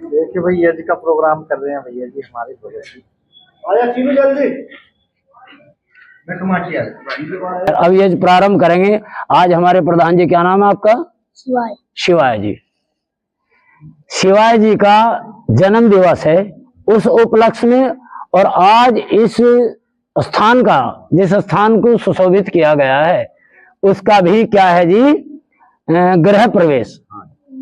देखिए भैया जी का प्रोग्राम कर रहे हैं भैया जी हमारे भगत जी। आया चीनू जल्दी। अब ये प्रारंभ करेंगे। आज हमारे प्रधान जी, क्या नाम है आपका? शिवाय। शिवाय जी। शिवाय जी का जन्म दिवस है, उस उपलक्ष्य में और आज इस स्थान का, जिस स्थान को सुशोभित किया गया है उसका भी क्या है जी, गृह प्रवेश।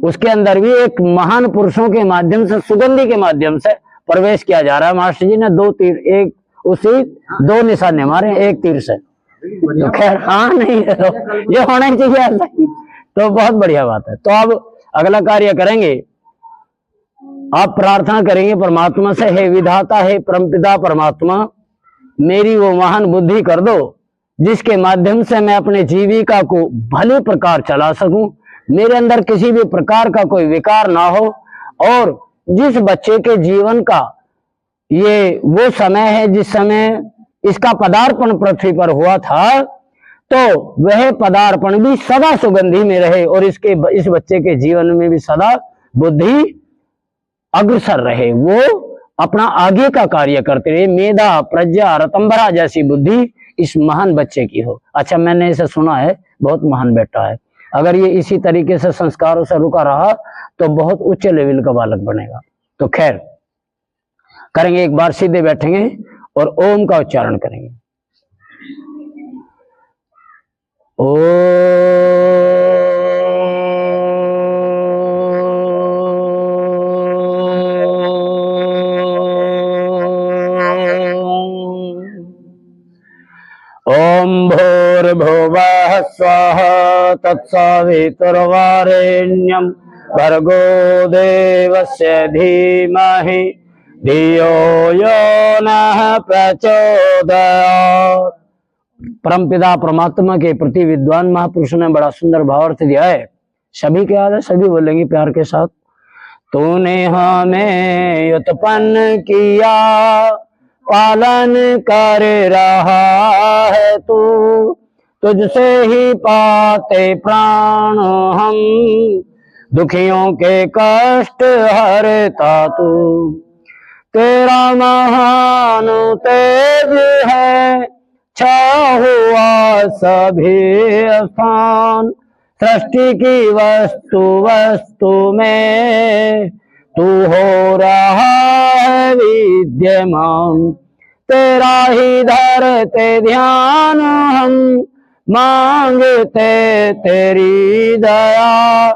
उसके अंदर भी एक महान पुरुषों के माध्यम से, सुगंधी के माध्यम से प्रवेश किया जा रहा है। मास्टर जी ने दो तीर, एक उसी दो निशाने मारे एक तीर से, तो खैर हाँ नहीं तो ये होना ही चाहिए ऐसा ही, तो बहुत बढ़िया बात है। तो अब अगला कार्य करेंगे, आप प्रार्थना करेंगे परमात्मा से, हे विधाता, हे परमपिता परमात्मा, मेरी वो महान बुद्धि कर दो जिसके माध्यम से मैं अपने जीविका को भले प्रकार चला सकूं, मेरे अंदर किसी भी प्रकार का कोई विकार ना हो, और जिस बच्चे के जीवन का ये वो समय है जिस समय इसका पदार्पण पृथ्वी पर हुआ था, तो वह पदार्पण भी सदा सुगंधी में रहे और इस बच्चे के जीवन में भी सदा बुद्धि अग्रसर रहे, वो अपना आगे का कार्य करते रहे, मेधा प्रज्ञा रतंबरा जैसी बुद्धि इस महान बच्चे की हो। अच्छा, मैंने इसे सुना है, बहुत महान बेटा है। अगर ये इसी तरीके से संस्कारों से रुका रहा तो बहुत उच्च लेवल का बालक बनेगा। तो खैर करेंगे, एक बार सीधे बैठेंगे और ओम का उच्चारण करेंगे। ओम भूर्भुवः स्वः तत्सवितुर्वरेण्यं भर्गो देवस्य धीमहि धियो यो नः प्रचोदयात्। परमपिता परमात्मा के प्रति विद्वान महापुरुष ने बड़ा सुंदर भावार्थ दिया है, सभी के याद है, सभी बोलेंगे प्यार के साथ। तूने हमें उत्पन्न किया, पालन कर रहा है तू, तुझसे ही पाते प्राण हम, दुखियों के कष्ट हरता तू। तेरा महान तेज है, छा हुआ सभी स्थान, सृष्टि की वस्तु वस्तु में तू हो रहा है विद्यमान। तेरा ही धरते ध्यान हम, मांगते तेरी दया,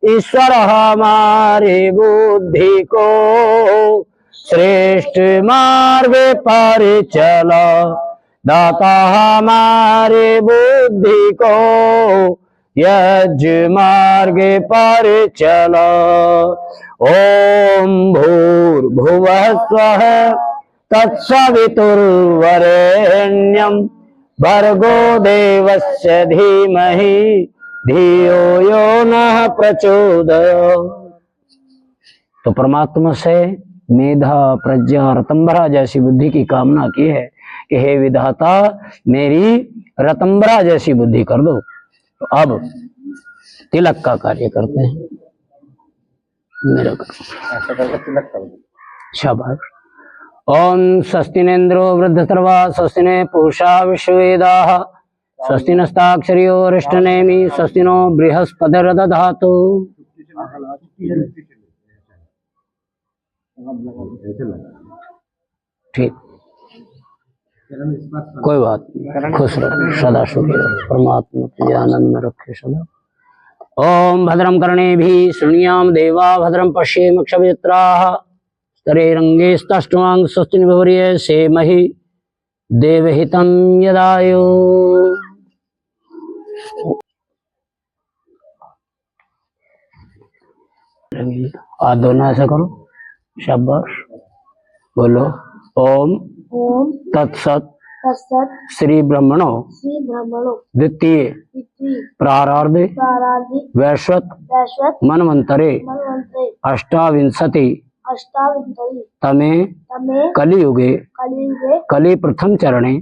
ईश्वर हमारी बुद्धि को श्रेष्ठ मार्ग पर चला, दाता हमारे बुद्धि को यज मार्ग पर चला। ओम भूर्भुवः स्वः तत्सवितुर्वरेण्यं भर्गो देवस्य धीमहि धियो यो नः प्रचोदयात्। तो परमात्मा से मेधा प्रज्ञा रतंबरा जैसी बुद्धि की कामना की है कि हे विधाता, मेरी रतंबरा जैसी बुद्धि कर दो। तो अब तिलक का कार्य करते हैं, मेरा तिलक कर दो। शाबाश। ओम स्वस्तिनेन्द्रो वृद्धसर्वा, स्वस्तिने पूषा विश्ववेदाः, स्वस्ति नस्ताक्षर्यो अरिष्टनेमि, स्वस्ति नो बृहस्पतिर्दधातु। ठीक, कोई बात नहीं, खुश रहो, सदा सुखी रहो, परमात्मा के आनंद में रखे सदा। ओम भद्रम कर्णेभिः शृणुयाम देवा, भद्रम पश्येमक्षभित्राः, स्तरैरङ्गैः स्तष्टवांग स्वस्ति भवर्ये सेमहि देवहितं यदायु। हाथ दोनों ऐसा करो, शाबाश, बोलो ओम तत्सत श्री ब्रह्मणो द्वितीय प्रारार्धे वैश्वत मनवंतरे अष्टाविंशति तमे कलियुगे कलि प्रथम चरणे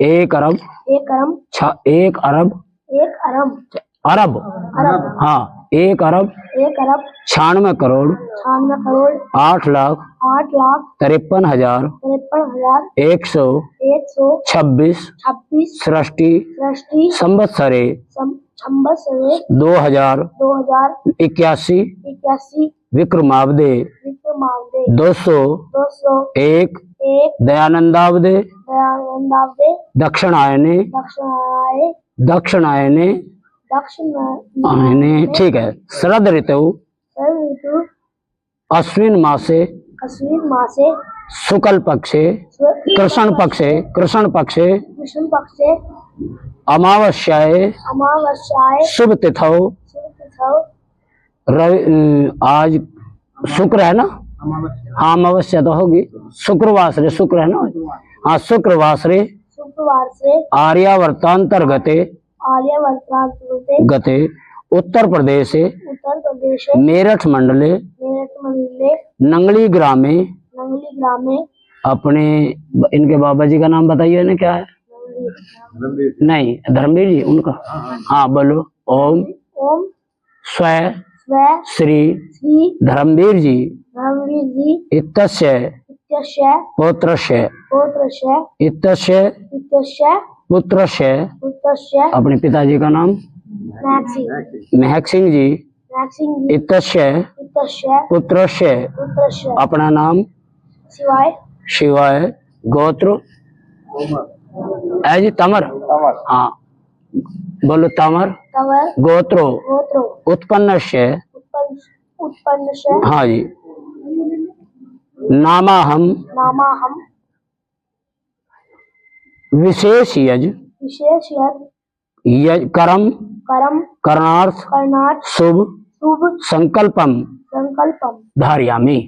एक अरब अरब, अरब, हाँ 1 अरब 1 अरब 96 करोड़ 96 करोड़ 8 लाख 8,53,000 53,126 126 सृष्टि सृष्टि संवत्सरे संवत्सरे 2081 2081 विक्रमाब्दे विक्रमाब्दे 201 1 दयानंदाब्दे दयानंदाब्दे दक्षिणायने दक्षिणायने ठीक है। शरद ऋतु ऋतु अश्विन मासे अश्विन मासे शुक्ल पक्षे कृष्ण पक्षे कृष्ण पक्षे अमावस्याए शुभ तिथौ आज शुक्र है ना, हाँ अमावस्या तो होगी, शुक्रवार से शुक्र है ना, हाँ शुक्रवार से आर्यावर्तांतर्गते गते उत्तर प्रदेश मेरठ मंडले नंगली ग्रामे अपने इनके बाबा जी का नाम बताइए ना, क्या है? नहीं, धर्मवीर जी उनका, हाँ बोलो। ओम स्व श्री धर्मवीर जी इत्यस्य पौत्रस्य इत्यस्य पुत्रस्य अपने पिताजी का नाम महक सिंह जी इत्यस्य पुत्रस्य अपना नाम शिवाय गोत्र जी तमर, हाँ बोलो तमर गोत्रो उत्पन्नस्य, हाँ जी नामाहम विशेष यज करम करणार्थ शुभ संकल्पम धारयामी।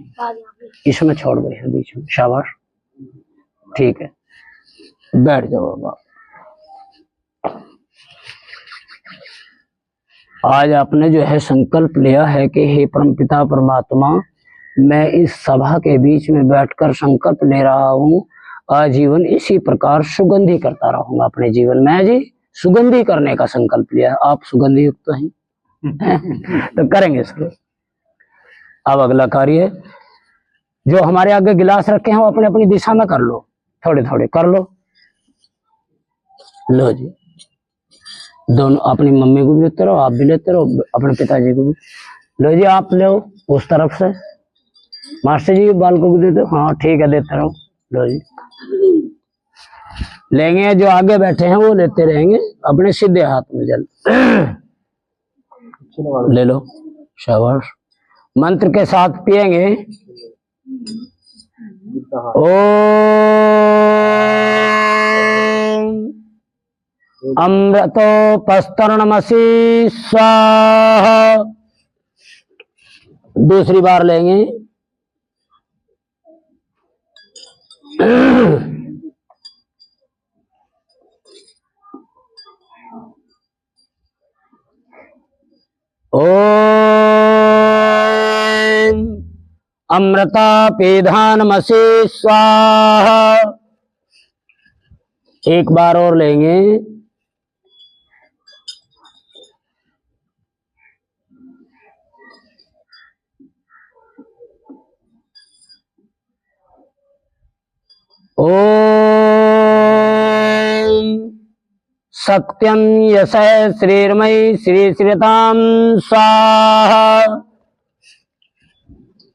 इसमें छोड़ गए बीच में, शाबाश, ठीक है, बैठ जाओ बाबा। आज आपने जो है संकल्प लिया है कि हे परमपिता परमात्मा, मैं इस सभा के बीच में बैठकर संकल्प ले रहा हूँ, आजीवन इसी प्रकार सुगंधी करता रहूंगा अपने जीवन में। जी सुगंधी करने का संकल्प लिया, आप सुगंधी युक्त तो हैं तो करेंगे इसको। अब अगला कार्य, जो हमारे आगे गिलास रखे हैं वो अपने अपनी दिशा में कर लो, थोड़े थोड़े कर लो। लो जी, दोनों अपनी मम्मी को भी लेते रहो, आप भी लेते रहो, अपने पिताजी को भी। लो जी आप लो उस तरफ से, मास्टर जी बाल को भी देते हो, हाँ ठीक है देते रहो। लो जी लेंगे, जो आगे बैठे हैं वो लेते रहेंगे अपने सीधे हाथ में जल ले लो, शाबाश। मंत्र के साथ पिएंगे। ओम अमृतोपस्तरणमसि स्वाहा। दूसरी बार लेंगे। ओम अमृता पेधानमसि स्वाहा। एक बार और लेंगे। ओम सत्यम यशः श्रीर्मयि श्री श्रीताम स्वाहा।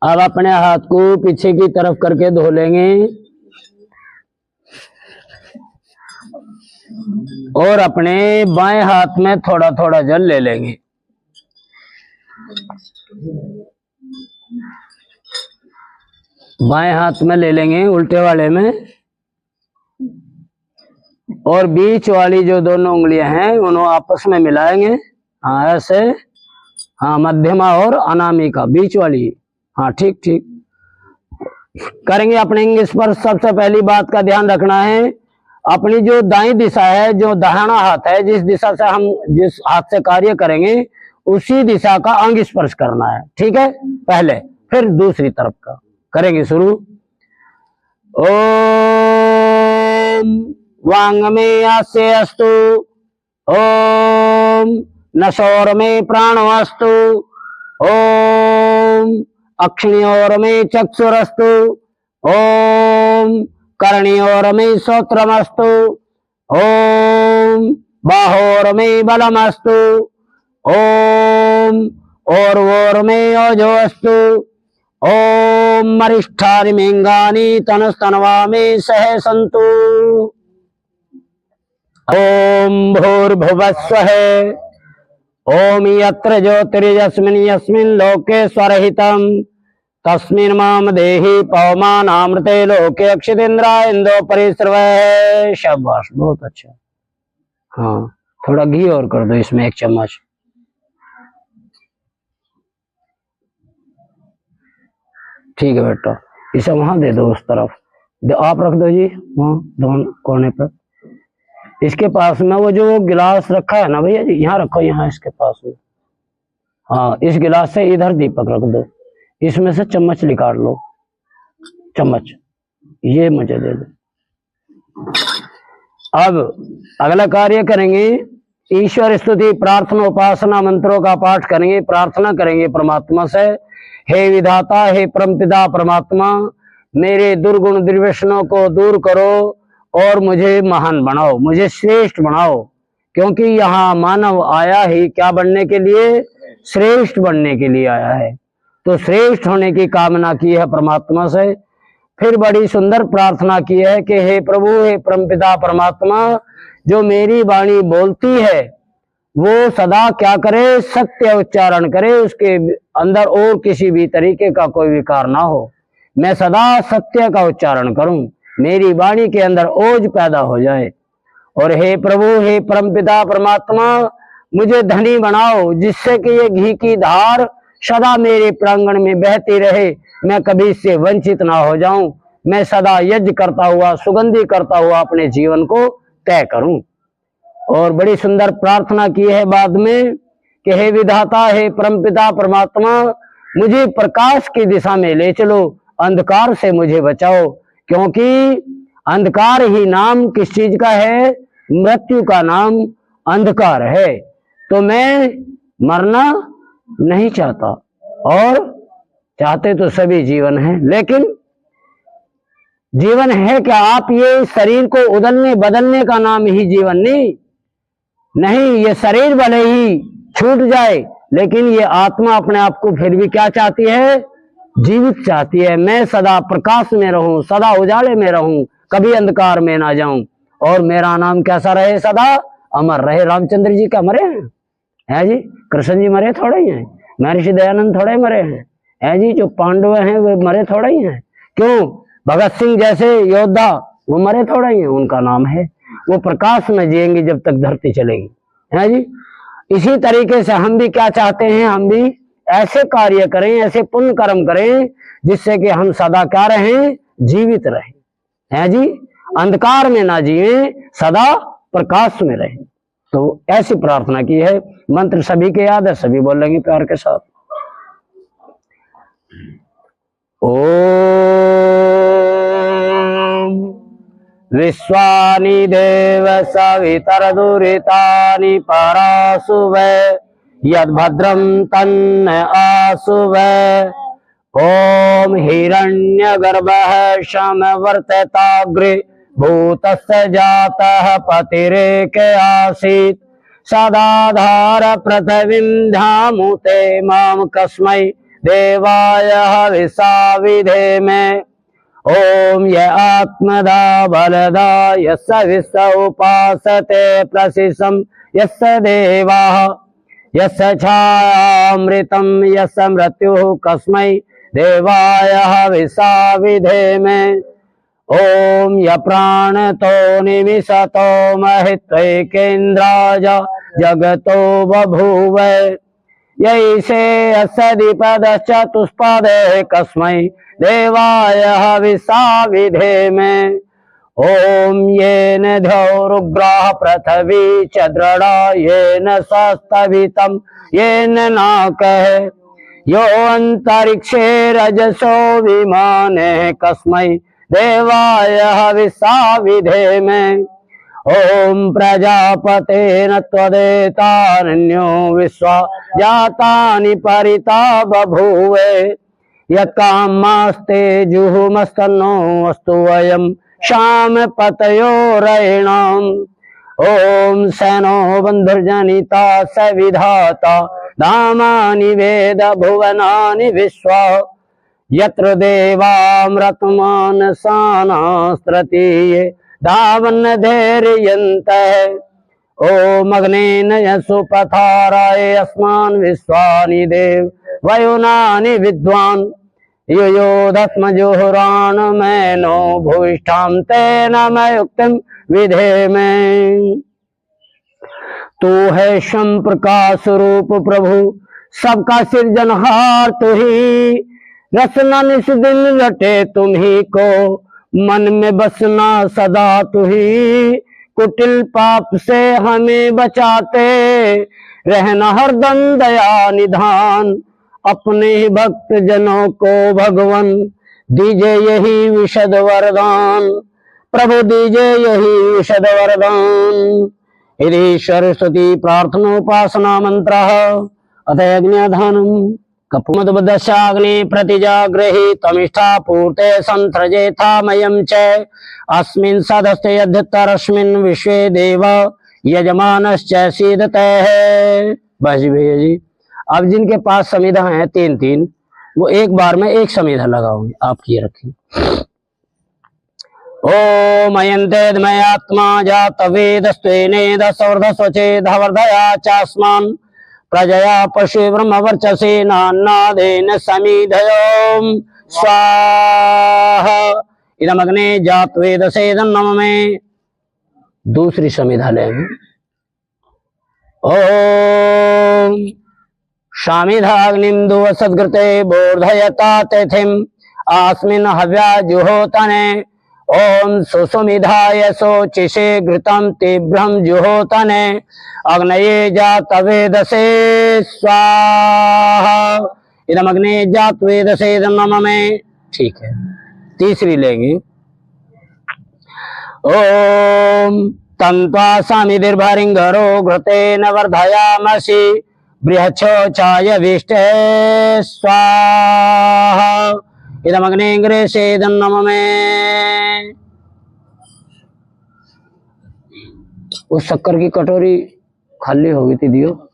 अब अपने हाथ को पीछे की तरफ करके धो लेंगे और अपने बाएं हाथ में थोड़ा थोड़ा जल ले लेंगे। बाएं हाथ में ले लेंगे उल्टे वाले में, और बीच वाली जो दोनों उंगलियां हैं उन्हें आपस में मिलाएंगे। हाँ ऐसे, हाँ मध्यमा और अनामिका बीच वाली, हाँ ठीक ठीक करेंगे। अपने अंग स्पर्श सबसे पहली बात का ध्यान रखना है, अपनी जो दाई दिशा है, जो दाहिना हाथ है, जिस दिशा से हम जिस हाथ से कार्य करेंगे उसी दिशा का अंग स्पर्श करना है, ठीक है पहले, फिर दूसरी तरफ का करेंगे। शुरू। ओम वांगमे आस्य अस्तु। ओम नसोर में प्राणवस्तु, ओम अक्षिणियोर में चक्षुरस्तु, ओम कर्णियोर में श्रोत्रमस्तु, ओम बाहोर में बलमस्तु, ओम और में ओजोस्तु, ओम मरिष्ठानि मिंगानि तनस्तनवा में सह संतु, ओम भूर्भुवस्वः, ओम यत्र ज्योतिर्यस्मिन् यस्मिन् लोके स्वरहितं तस्मिन् माम देहि पवमानामृते लोके अक्षितेन्द्रा इंदो परिश्रवः। शाबाश, बहुत अच्छा। हाँ, थोड़ा घी और कर दो इसमें 1 चम्मच। ठीक है बेटा, इसे वहां दे दो, उस तरफ आप रख दो जी, वहां दोनों कोने पर। इसके पास में वो जो गिलास रखा है ना भैया जी, यहाँ रखो, यहाँ इसके पास में। हाँ, इस गिलास से इधर दीपक रख दो, इसमें से चम्मच निकाल लो, चम्मच ये मुझे दे दो। अब अगला कार्य करेंगे, ईश्वर स्तुति प्रार्थना उपासना मंत्रों का पाठ करेंगे, प्रार्थना करेंगे परमात्मा से। हे विधाता, हे परमपिता परमात्मा, मेरे दुर्गुण दुर्व्यसनों को दूर करो और मुझे महान बनाओ, मुझे श्रेष्ठ बनाओ, क्योंकि यहाँ मानव आया ही क्या बनने के लिए? श्रेष्ठ बनने के लिए आया है। तो श्रेष्ठ होने की कामना की है परमात्मा से। फिर बड़ी सुंदर प्रार्थना की है कि हे प्रभु, हे परमपिता परमात्मा, जो मेरी वाणी बोलती है वो सदा क्या करे? सत्य उच्चारण करे, उसके अंदर और किसी भी तरीके का कोई विकार ना हो। मैं सदा सत्य का उच्चारण करूं, मेरी वाणी के अंदर ओज पैदा हो जाए। और हे प्रभु, हे परमपिता परमात्मा, मुझे धनी बनाओ, जिससे कि ये घी की धार सदा मेरे प्रांगण में बहती रहे, मैं कभी इससे वंचित ना हो जाऊं। मैं सदा यज्ञ करता हुआ, सुगंधी करता हुआ अपने जीवन को तय करूं। और बड़ी सुंदर प्रार्थना की है बाद में कि हे विधाता, हे परमपिता परमात्मा, मुझे प्रकाश की दिशा में ले चलो, अंधकार से मुझे बचाओ, क्योंकि अंधकार ही नाम किस चीज का है? मृत्यु का नाम अंधकार है। तो मैं मरना नहीं चाहता, और चाहते तो सभी जीवन है, लेकिन जीवन है क्या? आप ये शरीर को उदलने बदलने का नाम ही जीवन नहीं, ये शरीर भले ही छूट जाए, लेकिन ये आत्मा अपने आप को फिर भी क्या चाहती है? जीवित चाहती है। मैं सदा प्रकाश में रहूं, सदा उजाले में रहूं, कभी अंधकार में ना जाऊं, और मेरा नाम कैसा रहे? सदा अमर रहे। रामचंद्र जी क्या मरे हैं जी? कृष्ण जी मरे थोड़े ही हैं, महर्षि दयानंद थोड़े मरे हैं जी? जो पांडव हैं वे मरे थोड़े ही हैं। क्यों? भगत सिंह जैसे योद्धा वो मरे थोड़े ही हैं, उनका नाम है, वो प्रकाश में जिएंगे जब तक धरती चलेगी, है जी? इसी तरीके से हम भी क्या चाहते हैं? हम भी ऐसे कार्य करें, ऐसे पुण्य कर्म करें, जिससे कि हम सदा क्या रहें? जीवित रहें, है जी? अंधकार में ना जिए, सदा प्रकाश में रहें। तो ऐसी प्रार्थना की है। मंत्र सभी के याद है, सभी बोलेंगे प्यार के साथ। ओम विश्वानि देव सवितरदुरितानि परासुवे, यद्भद्रं तन्न आसुवे। ओम हिरण्यगर्भः समवर्तताग्रे, भूतस्य जातः पतिरेक आसीत्, सदाधार पृथिवीं धामुते मां कस्मै देवाय हविषा विधेमे। ओम य आत्मदा बलदा यस्य विश्व उपासते प्रशिषं यस्य देवाः, यस्य छायामृतं यस्य मृत्युः कस्मै देवाय हविषा विधेमे। ओम य प्राणतो निमिषतो महित्वैकेन्द्राय जगतो बभूव, यैषे अस्य द्विपदश्चतुष्पदे कस्मै देवाय हविषा विधेमे। ओम येन द्यौरुग्रः पृथिवी च दृढा, येन सस्तभितं येन नाकः, यो अंतरिक्षे रजसो विमाने कस्मै देवाय हविषा विधेमे। ओम प्रजापतेन त्वदेतान्यो विश्वा जातानि परिता बभूवे यत्कामास्ते जुहुमस्तन्नो अस्तु वयं शाम पतयोरयिणाम्। ओम सैनो बंधुर्जनिता स विधाता धामानि वेद भुवनानि विश्वा यत्र देवामृतमानसानास्त्रतीये धावन् धैर्यन्तः। ओम अग्नेन यशो पथाराय अस्मान् विश्वानि देव वयुनानि विद्वान् युयोधस्मजुहुरान् मैनो भूयिष्ठां तेन मयुक्तिं विधेमे। तू है शम प्रकाश रूप प्रभु सबका सृजनहार तू ही, रसना निस दिन रटे तुम्ही को मन में बसना सदा तू ही। कुटिल पाप से हमें बचाते रहना हरदम दया निधान, अपने ही भक्त जनों को भगवान दीजिए यही विशद वरदान। प्रभु दीजिए यही विशद वरदान। यदि सरस्वती प्रार्थनोपासना मंत्र अथ यज्ञाधानम् कपुमदबद्धस्याग्नि प्रतिजाग्रहि तमिष्ठा पूर्ते संसृजेथा मयं च अस्मिन् सदस्ते यद्धितरस्मिन् विश्वे देव यजमानश्च सीदतः। बस जी भैया जी, अब जिनके पास समिधा है 3-3 वो एक बार में एक समिधा लगाओगे। आप ये रखें। ओम अयन्तेद्मयात्मा जातवेदस्त्वेनेदसवर्धस्वचेदवर्धया चास्मान् प्रजया पशु ब्रह्मवर्चसे नान्नादेन समीधयोम स्वाहा। इदमग्ने जातवेदसेदन्नम में दूसरी समिधा लेंगे। ओम शामिधाग्निं दुवसद्गृते बोधयता तिथिं आस्मिन् हव्या जुहोतने। ओम सुसुमिधाय शोचिषे घृतं तीव्रं जुहोतने अग्नये जातवेदसे स्वाहा। इदमग्ने जातवेदसे नम में। ठीक है, तीसरी लेंगे। ओम तन्त्वा समिधिर्भरिंगरो घृतेन वर्धयामसि बृहच्छोचाय विष्टे स्वाहा। इदमग्ने ग्रेसेदन्नम में। उस शक्कर की कटोरी खाली हो गई थी, दियो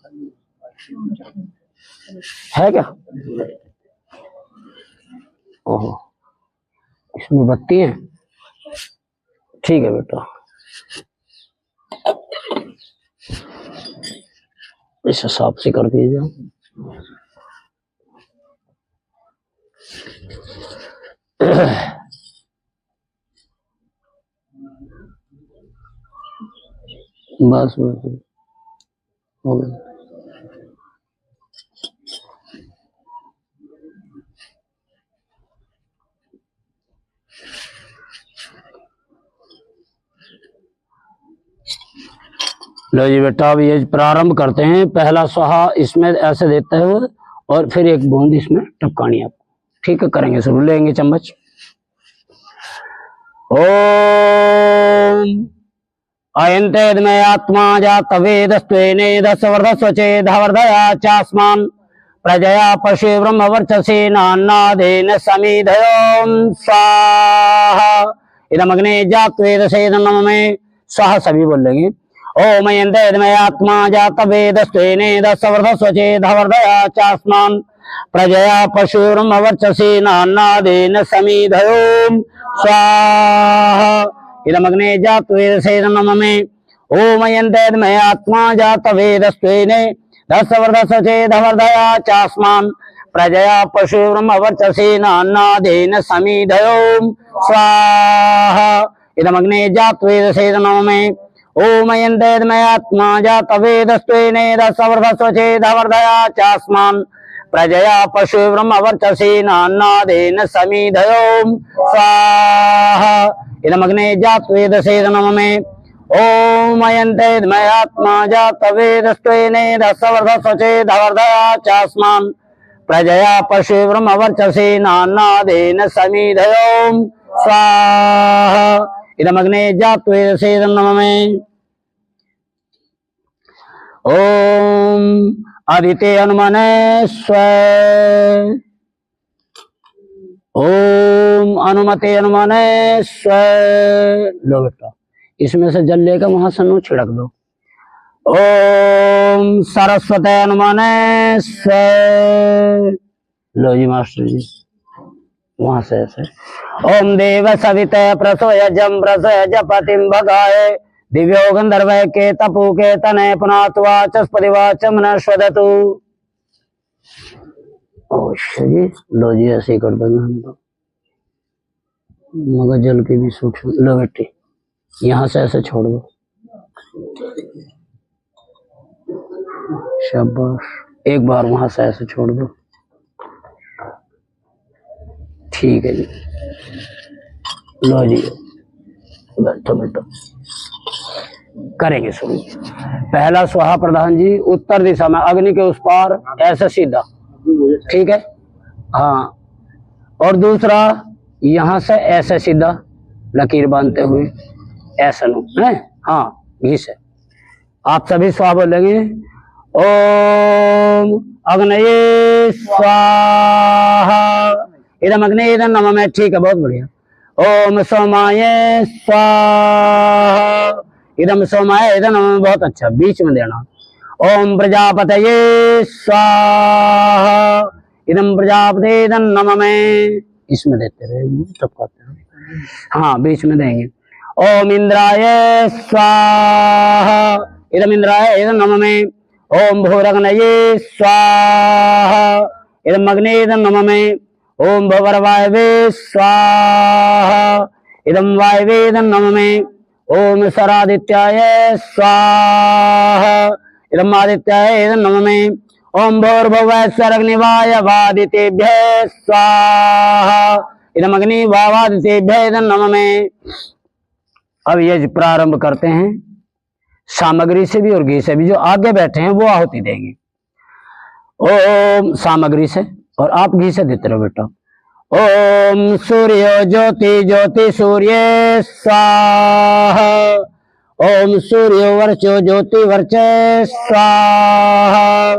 है क्या? ओहो, इसमें बत्ती है। ठीक है बेटा, इस हिसाब से कर दीजिए। बस हो गया। लो जी बेटा, अब ये प्रारंभ करते हैं। पहला स्वाहा इसमें ऐसे देते हुए और फिर एक बूंद इसमें टपकानी आपको। ठीक है, करेंगे शुरू। लेंगे चम्मच। ओम अयन्तेद्मय आत्मा जातवेदस्त्वेनेदसवर्धस्वचेदवर्धया चास्मान् प्रजया पशु ब्रह्मवर्चसे नान्नादेन समीधयोम स्वाहा। इदमग्ने जातवेदसेदन्नम में। स्वाहा सभी बोल लेंगे। ओम अयन्तेद्मय आत्मा जातवेदस्त्वेनेदसवर्धस्वचेदवर्धया चास्मान् प्रजया पशु ब्रह्मवर्चसे नान्नादेन समीधयोम स्वाहा। इदमग्ने जातवेदसेदन्नम में। ओम अयन्तेद्मय आत्मा जातवेदस्त्वेनेदसवर्धस्वचेदवर्धया चास्मान् प्रजया पशु ब्रह्मवर्चसे नान्नादेन समीधयोम स्वाहा। इदमग्ने जातवेदसेदन्नम में। ओम अयन्तेद्मय आत्मा जातवेदस्त्वेनेदसवर्धस्वचेदवर्धया चास्मान् प्रजया पशु ब्रह्मवर्चसे नान्नादेन समीधयोम स्वाहा। इदमग्ने जातवेदसेदन्नम में। ओम अयन्तेद्मय आत्मा जातवेदस्त्वेनेदसवर्धस्वचेदवर्धया चास्मान् प्रजया पशु ब्रह्मवर्चसे नान्नादेन समीधयोम स्वाहा। इदम अग्ने जात्वे नममे। ओम आदित्य अनुमने स्व। ओम अनुमते अनुमने स्व। लो बेटा, इसमें से जल लेकर वहां सन्नु छिड़क दो। ओम सरस्वती अनुमने स्व। लो जी मास्टर जी, वहां से ऐसे। ओम देव सविते प्रसोय जम प्रसोय जपतिम भगाए दिव्यो गंधर्व के तपु के तने पुनात्वा चस्पतिवाच मनस्वदतु। जी लो जी, ऐसे ही कर देंगे हम तो, मगर जल के भी सूक्ष्म। लो बेटी, यहाँ से ऐसे छोड़ दो। शाबाश, एक बार वहां से ऐसे छोड़ दो। ठीक है जी, लो जी बैठो बेटो, करेंगे शुरू। पहला स्वाहा प्रधान जी उत्तर दिशा में अग्नि के उस पार ऐसे सीधा, ठीक है। हाँ, और दूसरा यहां से ऐसे सीधा लकीर बांधते हुए ऐसा नो है। हाँ, घी से आप सभी स्वाहा बोलेंगे। ओम अग्नये स्वाहा। इदम अग्नि इदम नमः। ठीक है, बहुत बढ़िया। ओम सोमाय स्वाहा। इदम सोमाय इदम नमः। बहुत अच्छा, बीच में देना। ओम प्रजापतये स्वाहा। इदम प्रजापते इदम नमः। इसमें देते रहे, टपकाते रहे। हाँ, बीच में देंगे। ओम इंद्राय स्वाहा। इदम इंद्राय इदम नमः। ओम भूरग्नये स्वाहा। इदम अग्ने इदम नमः। ओम भवर्वायवे स्वाहा। इदम वायवे इदम नमः। ओम सरादित्याय स्वाहा। इदम आदित्याय इदम नमः। ओम भूर्भुवः स्वरग्निवाय वादितेभ्यः स्वाहा। इदम अग्नि वावादितेभ्यः इदम नमः। अब ये प्रारंभ करते हैं सामग्री से भी और घी से भी। जो आगे बैठे हैं वो आहुति देंगे। ओम सामग्री से, और आप घी से देते रहो बेटा। ओम सूर्य ज्योति ज्योति सूर्य स्वाहा। ओम सूर्य वर्चो ज्योति वर्चे स्वाहा।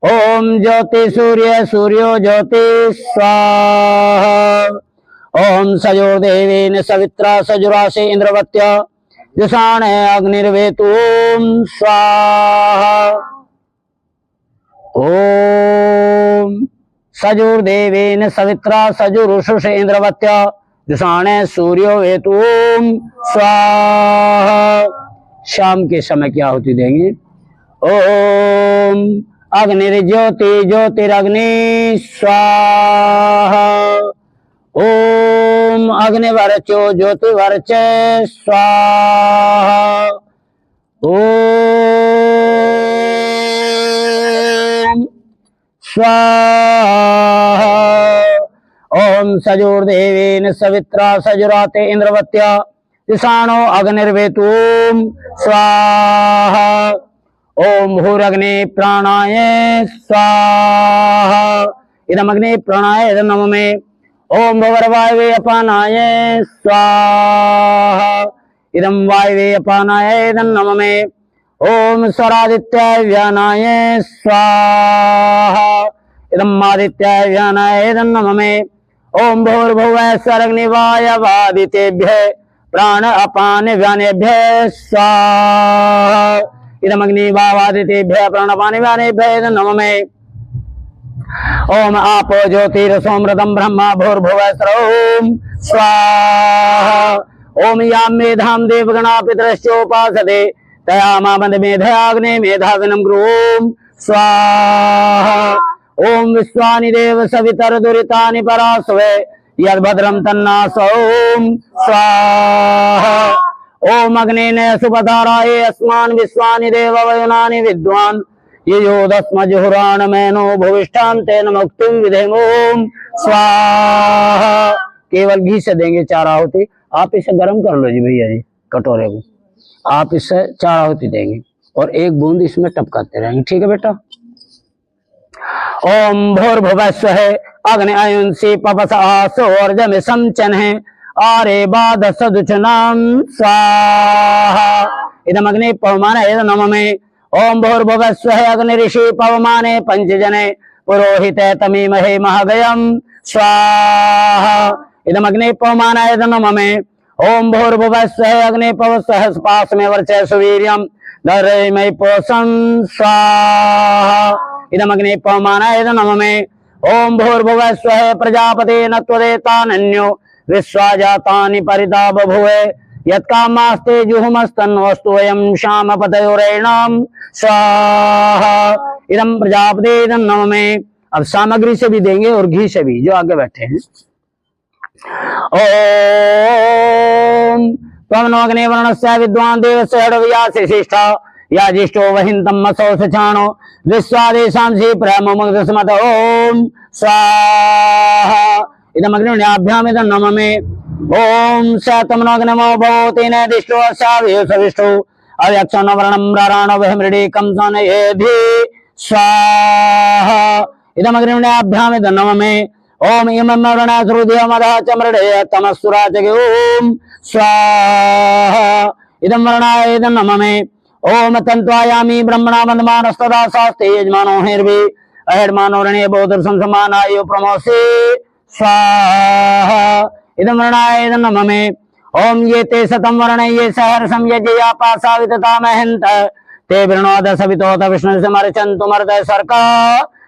ओम ज्योति सूर्य सूर्यो ज्योति स्वाहा। ओम सजोर्देवेन सवित्रा सजुरासे इंद्रवत्या जुषाणे अग्निर्वेतुम स्वाहा। ओम सजुर्देवेन सवित्रा सजुरुषुष इंद्रवत्या जुषाणे सूर्यो वेतुम स्वाहा। शाम के समय की आहुति देंगे। ओम अग्निर्ज्योति ज्योतिरग्नि स्वाहा। ओम अग्निवर्चो ज्योतिवर्चे स्वाहा। ओम स्वाहा। ओम सजोर्देवेन सवित्रा सजुराते इंद्रवत्या जुषाणो अग्निर्वेतुम स्वाहा। ओम भूरग्नि प्राणाय स्वाहा। इदम अग्नि प्राणाय इदम नमः। ओम भवर्वायवे अपानाय स्वाहा। इदम वायवे अपानाय इदम नमः। ओम स्वरादित्याय व्यानाय स्वाहा। इदम आदित्याय व्यानाय इदम नमः। ओम भूर्भुवः स्वरग्निवाय वादितेभ्यः प्राण अपान व्यानेभ्यः स्वाहा। इदम अग्नि वावादितेभ्यः प्राण अपान व्यानेभ्यः इदम नमः। ओम आपो ज्योतिरसोमृतम ब्रह्मा भूर्भुवः स्वरोम स्वाहा। ओम याम मेधाम देवगणा पितरश्चोपासते तया मामद मेधयाग्ने मेधाविनम ग्रोम स्वाहा। ओम विश्वानि देव सवितर दुरितानि परास्वे यद्भद्रम तन्नासोम स्वाहा। ओम अग्नेन सुपधाराये अस्मान् विश्वानि देव वयुनानि विद्वान् ये योदस्मजुहुराण मैनो भुविष्ठान्तेन मुक्तिम विधेमोम स्वाहा। केवल घी से देंगे 4 आहुति। आप इसे गर्म कर लो जी भैया जी, कटोरे को आप इससे 4 आहुति देंगे और 1 बूंद इसमें टपकाते रहेंगे, ठीक है बेटा। ओम भूर्भुवः स्वः अग्नि अयुंसी पपस आसो अर्जम संचन है आरे बाध सदुचनाम स्वाहा इदम अग्नि पवमान नममे ओम भूर्भुवः स्वः अग्नि ऋषि पवमाने पंचजने पुरोहित तमीमहे महगयम स्वाहा इदम अग्नि पवमानाय नममे ओम भूर्भुवः स्वः अग्नि पव सहस्पास में वर्चय सुवीर्यम धरमय पोषम स्वाहा इदम अग्नि पवमानाय नममे ओम भूर्भुवः स्वः प्रजापते न त्वदेतानन्यो विश्वाजातानि परिता बभुवे यत्कामास्ते जुहुमस्तन्वस्तु वयं श्यामपतयोरेणाम स्वाहा इदं प्रजापते इदं नममे। अब सामग्री से भी देंगे और घी से भी, जो आगे बैठे हैं। ओम त्वं नो अग्ने वर्णस्य विद्वान् देवस्य हडव्यास्य शिष्टा या ज्येष्ठो वहिन्तं मसौ सचानो विश्वादेशां सी प्रमुग्धस्मत ओम स्वाहा इदं अग्निभ्याम् इदं नममे। ओम सतमनोग्नमो भवतेन दिष्टो साविष्टो अव्यक्षण वर्णं राराण वहमृडीकं सनयेधि स्वाहा इदं अग्निभ्याम् इदं नममे। ओम इमं वर्णासुरुधिय मदः चमृडय तमस्सुरा जगे ओम स्वाहा इदं वर्णाय इदं नममे। ओम तन्त्वायामि ब्रह्मणा वन्दमानस्तदा शास्ते यजमानो हिर्वि अहेर्मानो रणे बोधर्सं समानायो प्रमोसे स्वाहा इदं वर्णाय इदं नममे। ओम ये ते शतं वर्ण ये सहर्षं यजया पासावितता महन्त ते वृणोद सवितोत विष्णु समर्चन्तु मर्द सर्का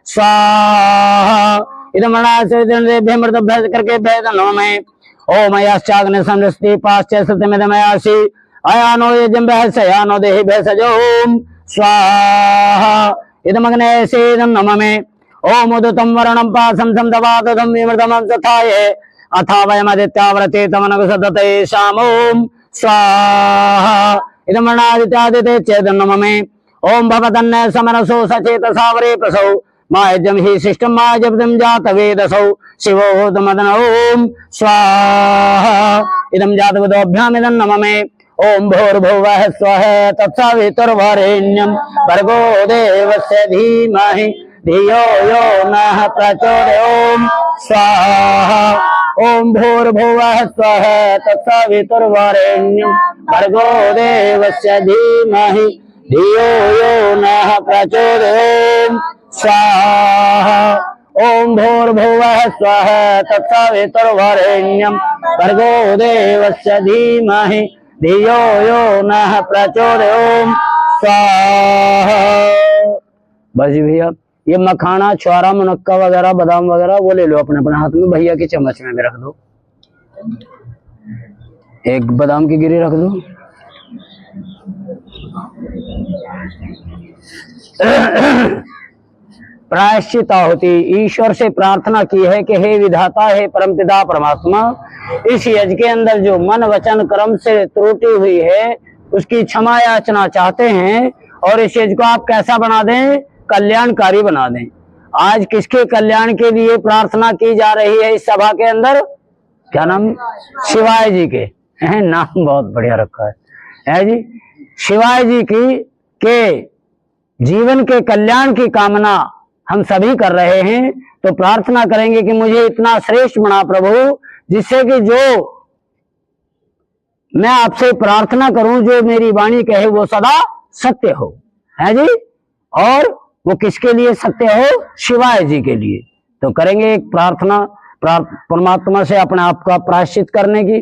स्वाहा इदं वर्णाय भेमृतभ्य करके भेद नममे। ओम यश्चाग्नि संरस्ति पाश्च सत्यमिदमयासि अयानो यजं बहसयानो देहि भेषजो ओम स्वाहा इदं अग्ने सेदं नममे। ओम उदतं वर्णं पासं संदवादं विमृतमं तथाये अथा वयमदित्याव्रते तमनगसदते शामोम स्वाहा इदं वर्णादित्यादिते चेदं नममे। ओम भवतन्न समरसो सचेत सावरे प्रसौ मायजं हि शिष्टं मायजपदं जातवेदसौ शिवो दमदन ओम स्वाहा इदं जातवेदोभ्याम् इदं नममे। ओम भूर्भुवः स्वः तत्सवितुर्वरेण्यं भर्गो देवस्य धीमहि धियो यो नः प्रचोदयात् ओम स्वाहा ओम भूर्भुवः स्वः तत्सवितुर्वरेण्यं भर्गो देवस्य धीमहि धियो यो नः प्रचोदयात् स्वाहा ओम भूर्भुवः स्वः तत्सवितुर्वरेण्यं भर्गो देवस्य धीमहि धियो यो नः प्रचोदयात् स्वाहा। बस जी भैया, ये मखाना छुआरा मुनक्का वगैरह बादाम वगैरह वो ले लो अपने अपने हाथ में, भैया के चम्मच में भी रख दो, एक बादाम की गिरी रख दो। प्रायश्चित आहुति, ईश्वर से प्रार्थना की है कि हे विधाता, हे परमपिता परमात्मा, इस यज्ञ के अंदर जो मन वचन कर्म से त्रुटि हुई है उसकी क्षमा याचना चाहते हैं और इस यज्ञ को आप कैसा बना दें, कल्याणकारी बना दें। आज किसके कल्याण के लिए प्रार्थना की जा रही है इस सभा के अंदर? क्या नाम? शिवाय जी के हैं, नाम बहुत बढ़िया रखा है जी। शिवाय जी की के जीवन के कल्याण की कामना हम सभी कर रहे हैं, तो प्रार्थना करेंगे कि मुझे इतना श्रेष्ठ बना प्रभु, जिससे कि जो मैं आपसे प्रार्थना करूं, जो मेरी वाणी कहे वो सदा सत्य हो, है जी। और वो किसके लिए सत्य हो? शिवाय जी के लिए। तो करेंगे एक प्रार्थना परमात्मा से अपने आप का प्रायश्चित करने की।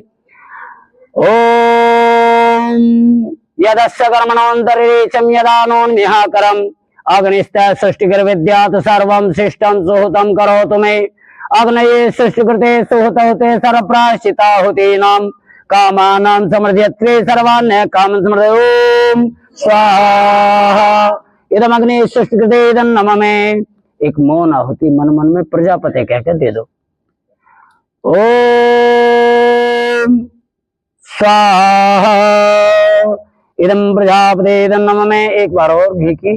ओम यदस्य कर्मणोऽन्तरेचम यदानोन्मिहाकरम अग्निस्थ सृष्टिकर विद्यात् सर्वं शिष्टं सुहृतं करोतु मे। अग्नये सृष्टिकृते सुहृतहुते सर्वप्रायश्चिताहुतीनां कामानां समृद्ध्यत्वे सर्वाण्य कामं समृद्धये ओम स्वाहा इदम अग्नि सृष्टिकृते इदं नममे। एक मौन आहुति मन मन में प्रजापति कह के दे दो। ओम स्वाहा इदम प्रजापति इदं नममे। एक बार और घी की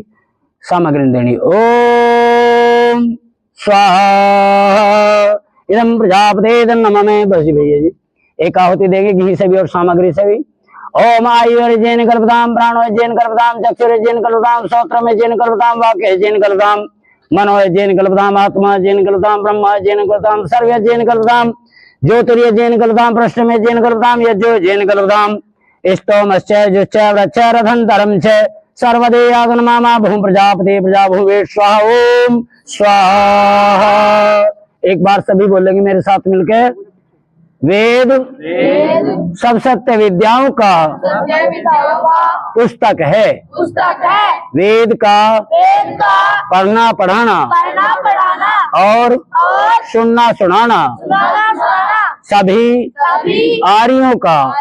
सामग्री देनी। ओम स्वाहा इदं प्रजापति इदं नममे। बस जी भैया जी, एक आहुति देंगे घी से भी और सामग्री से भी। ओम आयुर्जैन कल्पताम, प्राणोजैन कल्पताम, चक्षुर्जैन कल्पताम, श्रोत्रमेजैन कल्पताम, वाक्यजैन कल्पताम, मनोजैन कल्पताम, आत्माजैन कल्पताम, ब्रह्मजैन कल्पताम, सर्वजैन कल्पताम, ज्योतिर्य जैन कल्पताम पृष्ठ में जैन कल्पताम यज्ञो जैन कल्पताम स्तोमश्च जुश्च व्रच्च रथंतरम च सर्वदे आगनमा भूम प्रजापति प्रजा भूवे स्वाहा ओम स्वाहा। एक बार सभी बोलेंगे मेरे साथ मिलके। वेद सब सत्य विद्याओं का पुस्तक है। वेद का पढ़ना पढ़ाना और सुनना सुनाना सभी आर्यों का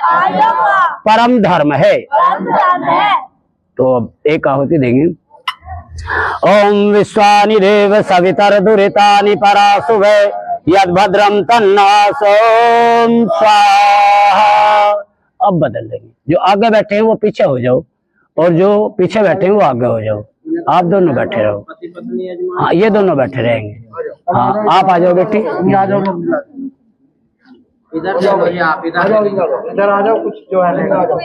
परम धर्म है। तो अब एक आहुति देंगे। ओम विश्वानि देव सवितर दुरितानि परासुभे यद भद्रम तन्नासोम स्वाहा। अब बदल देंगे, जो आगे बैठे हैं वो पीछे हो जाओ और जो पीछे बैठे हैं वो आगे हो जाओ। आप दोनों बैठे रहो। हाँ, ये दोनों बैठे रहेंगे। हाँ, आप आ जाओ बेटी। आ जाओ, इधर आप इधर आ जाओ। कुछ जो है आ जाओ।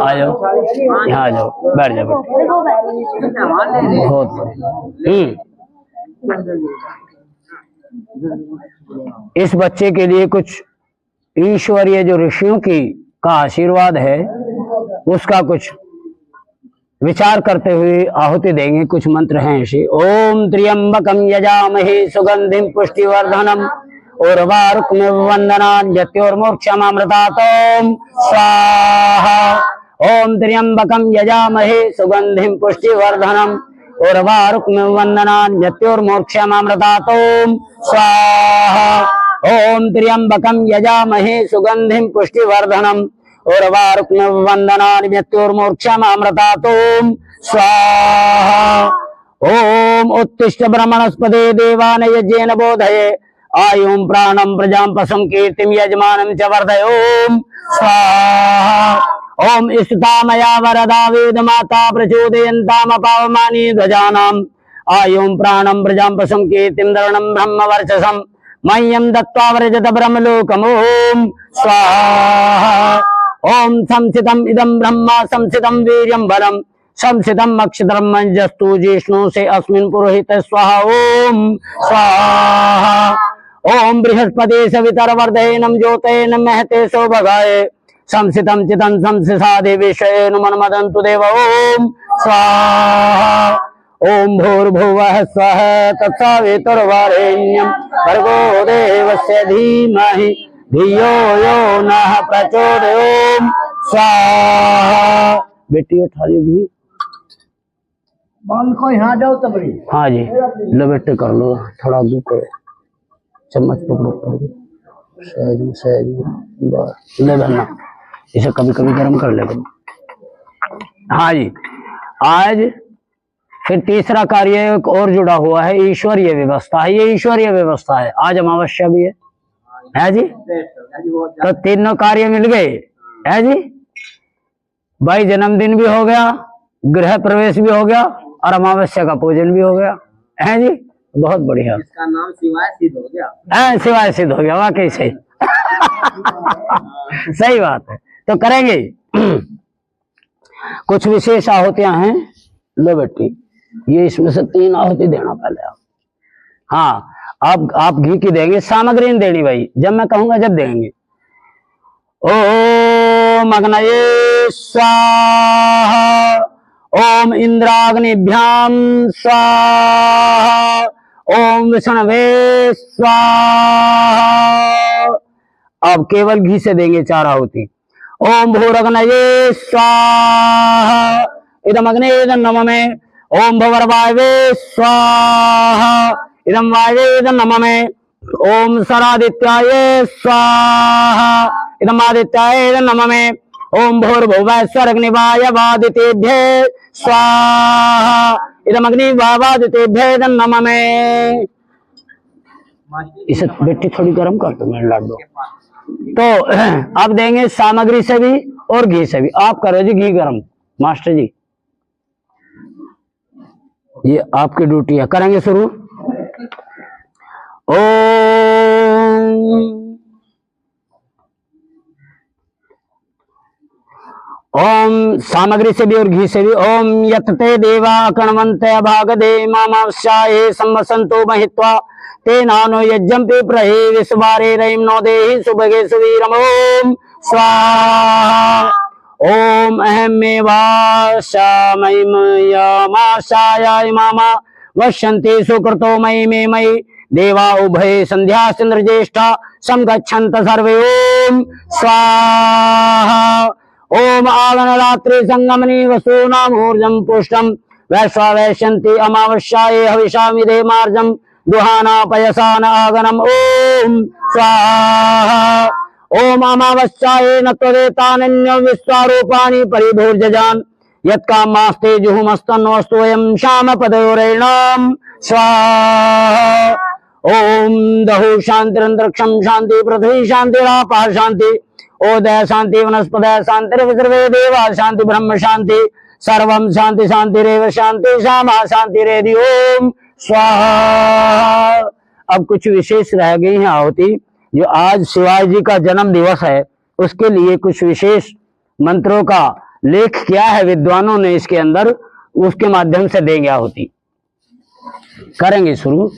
आ जाओ, यहाँ आ जाओ, बैठ जाओ बहुत इस बच्चे के लिए कुछ ईश्वरीय जो ऋषियों की का आशीर्वाद है उसका कुछ विचार करते हुए आहुति देंगे। कुछ मंत्र हैं ऐसे। ओम त्र्यंबकम यजामहे सुगंधिम पुष्टिवर्धनम उर्वारुकमिव वंदनान्यत्योर्मोक्षमामृतात् स्वाहा। ओम त्र्यंबकम यजामहे सुगंधिम पुष्टिवर्धनम उर्वारुकमिव वंदनान्यत्योर्मोक्षमामृतात् स्वाहा। ओम त्र्यंबकम यजामहे सुगंधिम पुष्टिवर्धनम उर्वारुकमिव वंदनान्यत्योर्मोक्षमामृतात् स्वाहा। ओम उत्तिष्ठ ब्रह्मणस्पते देवान यज्ञेन बोधये आयुं प्राणं प्रजां पशुं कीर्तिं यजमानं च वर्धय ओम स्वाहा। ओम इष्टतामया वरदा वेदमाता प्रचोदयन्तामपावमानी ध्वजानाम् आयुं प्राणं प्रजां पशुं कीर्तिं धरणं ब्रह्मवर्चसं मह्यं दत्त्वा व्रजत ब्रह्मलोकम् ओम स्वाहा। ओम संसितम इदं ब्रह्मा संसितम वीर्यं बलम संसितम अक्षत्रम मंजस्तु जिष्णु से अस्मिन् पुरोहित स्वाहा ओम स्वाहा। ओम बृहस्पति सवितर वर्धयेनं ज्योतेन महते सौभगाय संसितम चितं संसिसादे विषयेन मनमदन्तु देव ओम स्वाहा। ओम भूर्भुवः स्वः तत्सवितुर्वरेण्यं भर्गो देवस्य धीमहि धियो यो नः प्रचोदयात् ओम स्वाहा। बेटी उठा लीजिए। बाल को यहाँ जाओ तब। हाँ जी, लो बेटे कर लो, थोड़ा आगे करो, चम्मच पकड़ो सहज सहज ले बहना, इसे कभी कभी गर्म कर ले। हाँ जी, आज फिर तीसरा कार्य एक और जुड़ा हुआ है, ईश्वरीय व्यवस्था है। ये ईश्वरीय व्यवस्था है। आज अमावस्या भी है जी। तो तीनों कार्य मिल गए है जी। भाई जन्मदिन भी हो गया, गृह प्रवेश भी हो गया और अमावस्या का पूजन भी हो गया है जी। बहुत बढ़िया, इसका नाम शिवाय सिद्ध हो गया। शिवाय सिद्ध हो गया, वाकई सही। सही बात है। तो करेंगे कुछ विशेष आहुतियां हैं। लो बेटी, ये इसमें से 3 आहुति देना पहले आप। हाँ, आप घी की देंगे, सामग्री नहीं देनी भाई, जब मैं कहूंगा जब देंगे। ओम अग्नये स्वाहा। ओम इंद्राग्निभ्याम स्वाहा। ओम विष्णवे स्वाहा। अब केवल घी से देंगे 4 आहुति। ओम भूरग्नये स्वाहा इदम अग्ने नमः। ओम भवर्वायवे स्वाहा इदम वायवे नमः। ओम सरादित्याय स्वाहा इदम आदित्याय नमः। ओम भूर्भुवः स्वरग्निवाय वादितेभ्यः स्वाहा इदम अग्निवादितेभ्यः नमः। इसे बेटी थोड़ी गर्म कर दो मेरे लाडो। तो अब देंगे सामग्री से भी और घी से भी। आप करो जी घी गर्म, मास्टर जी, ये आपकी ड्यूटी है। करेंगे शुरू। ओम ओम सामग्री से भी और घी से भी। ओम यत्ते देवा कणवंत भागदे मामावस्याये सम्मसंतो महित्वा ते नानो यज्ञं पे प्रहे विश्वारे रैम नो देहि सुभगे सुवीरम। ओम स्वाहा। ओम अहम मेवाशामयमाशाय मामा वश्यन्ते सुकृतो मयि मे मयि देवा उभय संध्या चंद्र ज्येष्ठा समगच्छन्त सर्वे। ओम स्वाहा। ओम आगनरात्रि संगमनी वसूनामूर्जम पुष्टम वैश्वा वैश्यन्ति अमावस्याये हविषामिदे मार्जम दुहाना पयसान आगनम। ओम स्वाहा। ओम अमावस्याये न त्वदेतानन्य विश्वारूपाणि परिभूर्जजान यत्कामास्ते जुहुमस्तन्नोऽस्तुयं श्यामपदयोरेणाम। स्वाहा। ओम दहु शांतिरंतरिक्षं शांति पृथ्वी शांतिरापः शांति ओदय शांति वनस्पतय शांतिर्विसर्वे देवा शांति ब्रह्म शांति सर्वं शांति शांतिरेव शांति श्यामा शांतिरेधि। ओम स्वाहा। अब कुछ विशेष रह गई हैं आहुति, जो आज शिवाजी जी का जन्म दिवस है उसके लिए कुछ विशेष मंत्रों का लेख किया है विद्वानों ने इसके अंदर, उसके माध्यम से देंगे आहुति। करेंगे शुरू।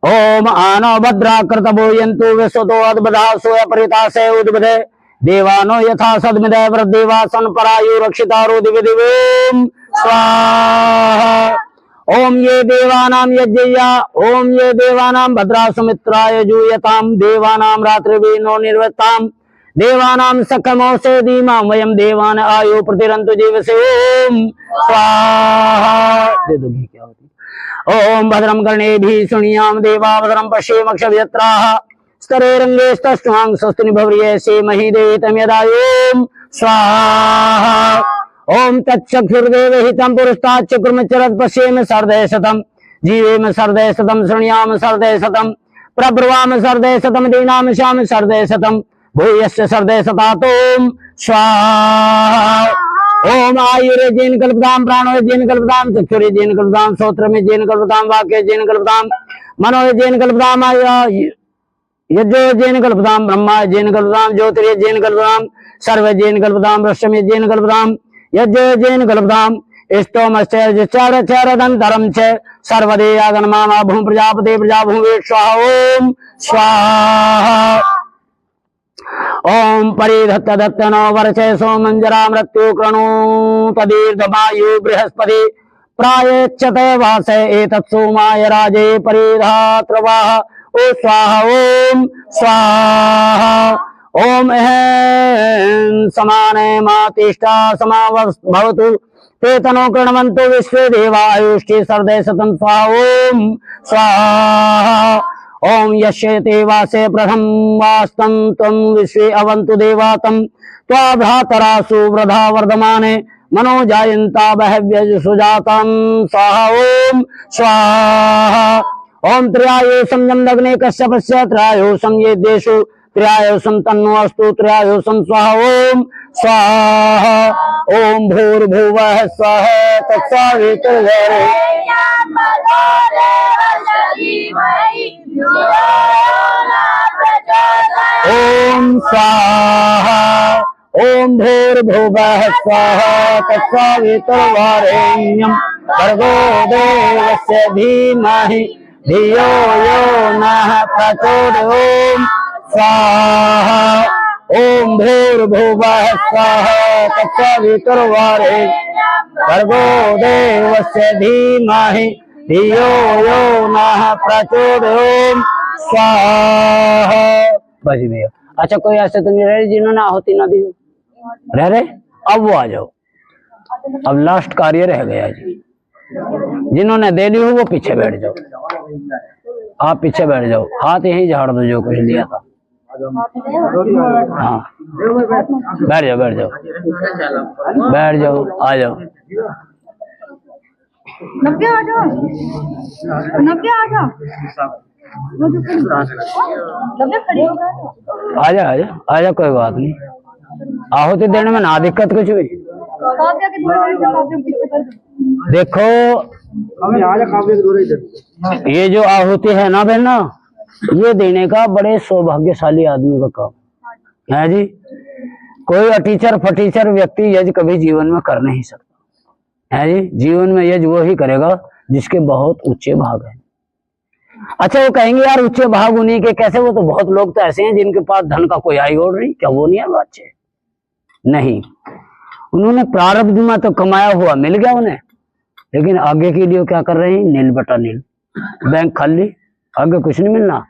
ओम आनो भद्रा कृतभूयन्तु विश्वतो अद्भुतासो अपरितासे उद्भदे देवानो यथा सद्मिदे वृद्धिवासन परायु रक्षितारो दिव्य दिव्योम स्वाहा। ओम ये देवानां यज्ञया ओम ये देवानां भद्रा सुमित्राय जूयताम देवानां रात्रिवीनो निर्वृत्ताम देवानां सखमो से धीमा वयम देवान आयु प्रतिरंतु जीवसे। ओम स्वाहा। दे दो घी क्या होती। ओम भद्रम कर्णेभिः शृणुयाम देवा भद्रम पश्येमक्षभियत्राः स्तरे रंगे स्तष्टुवांग स्वस्ति निभव्रिये सेमहि देहितं यदाय। ओम स्वाहा। ओम तच्चक्षुर्देवहितं पुरस्तात् चक्रमचरत् पश्येम सर्दे शतम् जीवेम सर्दे शतम् शृणुयाम सर्दे शतम् प्रब्रुवाम सर्दे शतम् दीनाम श्याम सर्दे शतम् भूयश्च सर्दे शतात्। ओम स्वाहा। ओम आयुर्जेन कल्पताम प्राणोजेन कल्पताम चक्षुर्जेन कल्पताम श्रोत्रमेजेन कल्पताम वाक्यजेन कल्पताम मनोजेन कल्पताम यज्ञोजेन कल्पताम ब्रह्माजेन कल्पताम ज्योतिर्जेन कल्पताम सर्वजेन कल्पताम रश्मिजेन कल्पताम यज्ञोजेन कल्पताम इष्टोमश्चरदंतरम च सर्वदेयागन्मा भूम प्रजापते प्रजाभूमे स्वाहा। ओम स्वाहा। ओम परिधत्त दत्तनो वर्षे सोमंजरा मृत्यु कृणु तदीर्घमायु बृहस्पति प्रायच्छते वासे एतत् सोमाय राजे परिधात्रवाह। ओ स्वाहा। ओम स्वाहा। ओम एहं समाने मातिष्ठा समावतु तेतनो कृण्वन्तु विश्वे देवा आयुष्टे सर्दे शतं स्वाहा। ओम स्वाहा। ओम यस्यते वासे प्रथम वास्तं त्वं विश्वे अवन्तु देवातं त्वा भ्रातरासु वृधा वर्धमाने मनो जायन्ता बहव्य सुजातं स्वाहा। ओम स्वाहा। ओम त्र्यायुषं जमदग्ने कश्यपस्य त्र्यायुषं येदेषु त्र्यायुषं तन्नो अस्तु त्र्यायुषं स्वाहा। ओम स्वाहा। ओम भूर्भुवः स्वः तत्सवितुर्वरेण्यं ओम स्वाहा। ओम भूर्भुवः स्वः तत्सवितुर्वरेण्यं भर्गो देवस्य धीमहि धियो यो नः प्रचोदयात्। ओम स्वाहा। ओम भूर्भुवः स्वः तत्सवितुर्वरेण्यं भर्गो देवस्य धीमहि धियो यो नः प्रचोदयात्। स्वाहा। बस भैया। अच्छा कोई ऐसे तो नहीं रहे जिन्होंने आहुति ना दी हो? रह रहे? अब वो आ जाओ। अब लास्ट कार्य रह गया जी। जिन्होंने दे दी हो वो पीछे बैठ जाओ। आप पीछे बैठ जाओ, हाथ यही झाड़ दो जो कुछ लिया था। हाँ बैठ जाओ बैठ जाओ बैठ जाओ। आ जाओ नब्बे आ जाओ नब्बे आ जाओ आजा आजा आजा कोई बात नहीं। आहुति देने में ना दिक्कत कुछ भी। देखो ये जो आहुति है ना बहना, ये देने का बड़े सौभाग्यशाली आदमी का काम है जी। कोई अटीचर फटीचर व्यक्ति यज कभी जीवन में कर नहीं सकता है जी। जीवन में यज वो ही करेगा जिसके बहुत ऊंचे भाग हैं। अच्छा, वो कहेंगे यार ऊंचे भाग उन्हीं के कैसे, वो तो बहुत लोग तो ऐसे हैं जिनके पास धन का कोई आई और नहीं, क्या वो नहीं है वो अच्छे? नहीं, उन्होंने प्रारब्ध में तो कमाया हुआ मिल गया उन्हें, लेकिन आगे के लिए क्या कर रहे हैं? नील बटा नील, बैंक खाली, आगे कुछ नहीं मिलना।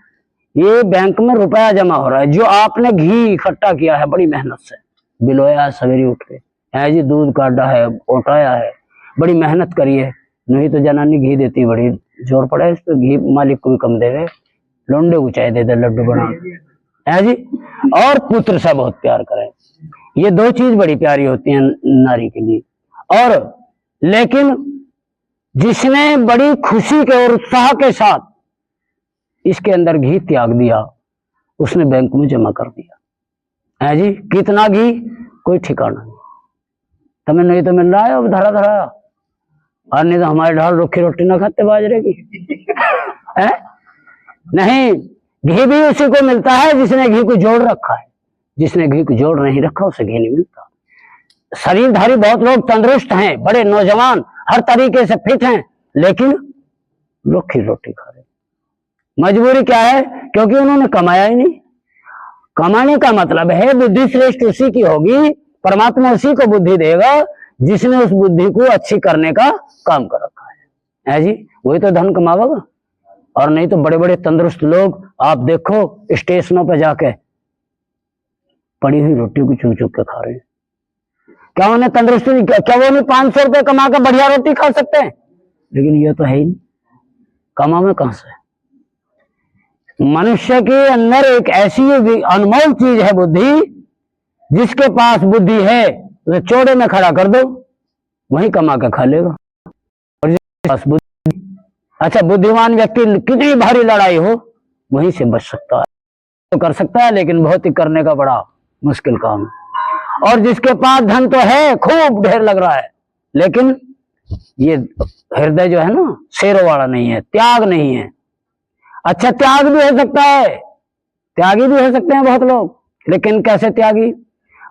ये बैंक में रुपया जमा हो रहा है, जो आपने घी इकट्ठा किया है बड़ी मेहनत से, बिलोया है सवेरे उठ के है जी, दूध काटा है, ओटाया है, बड़ी मेहनत करी है। नहीं तो जनानी घी देती, बड़ी जोर पड़ा है इस पे, घी मालिक को भी कम देवे, लोंडे को चाय दे दे लड्डू बना है जी। और पुत्र से बहुत प्यार करें, ये दो चीज बड़ी प्यारी होती हैं नारी के लिए। और लेकिन जिसने बड़ी खुशी के और उत्साह के साथ इसके अंदर घी त्याग दिया, उसने बैंक में जमा कर दिया है जी। कितना घी कोई ठिकाना नहीं, तुम्हें नहीं तो मिल रहा है अब धरा धरा, और नहीं तो हमारे ढाल रुखी रोटी ना खाते बाजरे की है? नहीं, घी भी उसी को मिलता है जिसने घी को जोड़ रखा है, जिसने घी को जोड़ नहीं रखा उसे घी नहीं मिलता। शरीरधारी बहुत लोग तंदुरुस्त हैं, बड़े नौजवान, हर तरीके से फिट हैं, लेकिन रुखी रोटी खा रहे। मजबूरी क्या है? क्योंकि उन्होंने कमाया ही नहीं। कमाने का मतलब है बुद्धि श्रेष्ठ उसी की होगी, परमात्मा उसी को बुद्धि देगा जिसने उस बुद्धि को अच्छी करने का काम कर रखा है जी। वही तो धन कमावेगा। और नहीं तो बड़े बड़े तंदुरुस्त लोग आप देखो स्टेशनों पे जाके पड़ी हुई रोटी को चुग चुग के खा रहे हैं। क्या उन्हें तंदुरुस्ती नहीं? क्या वो नहीं 500 रुपए कमा कर बढ़िया रोटी खा सकते हैं? लेकिन ये तो है ही नहीं, कमावे कहां से? मनुष्य के अंदर एक ऐसी अनमोल चीज है बुद्धि, जिसके पास बुद्धि है उसे चौड़े में खड़ा कर दो, वही कमा के खा लेगा। और जिसके पास बुद्धि, अच्छा बुद्धिमान व्यक्ति कितनी भारी लड़ाई हो वहीं से बच सकता है, तो कर सकता है, लेकिन बहुत ही करने का बड़ा मुश्किल काम है। और जिसके पास धन तो है, खूब ढेर लग रहा है, लेकिन ये हृदय जो है ना शेरों वाला नहीं है, त्याग नहीं है। अच्छा, त्याग भी हो सकता है, त्यागी भी हो सकते हैं बहुत लोग, लेकिन कैसे त्यागी?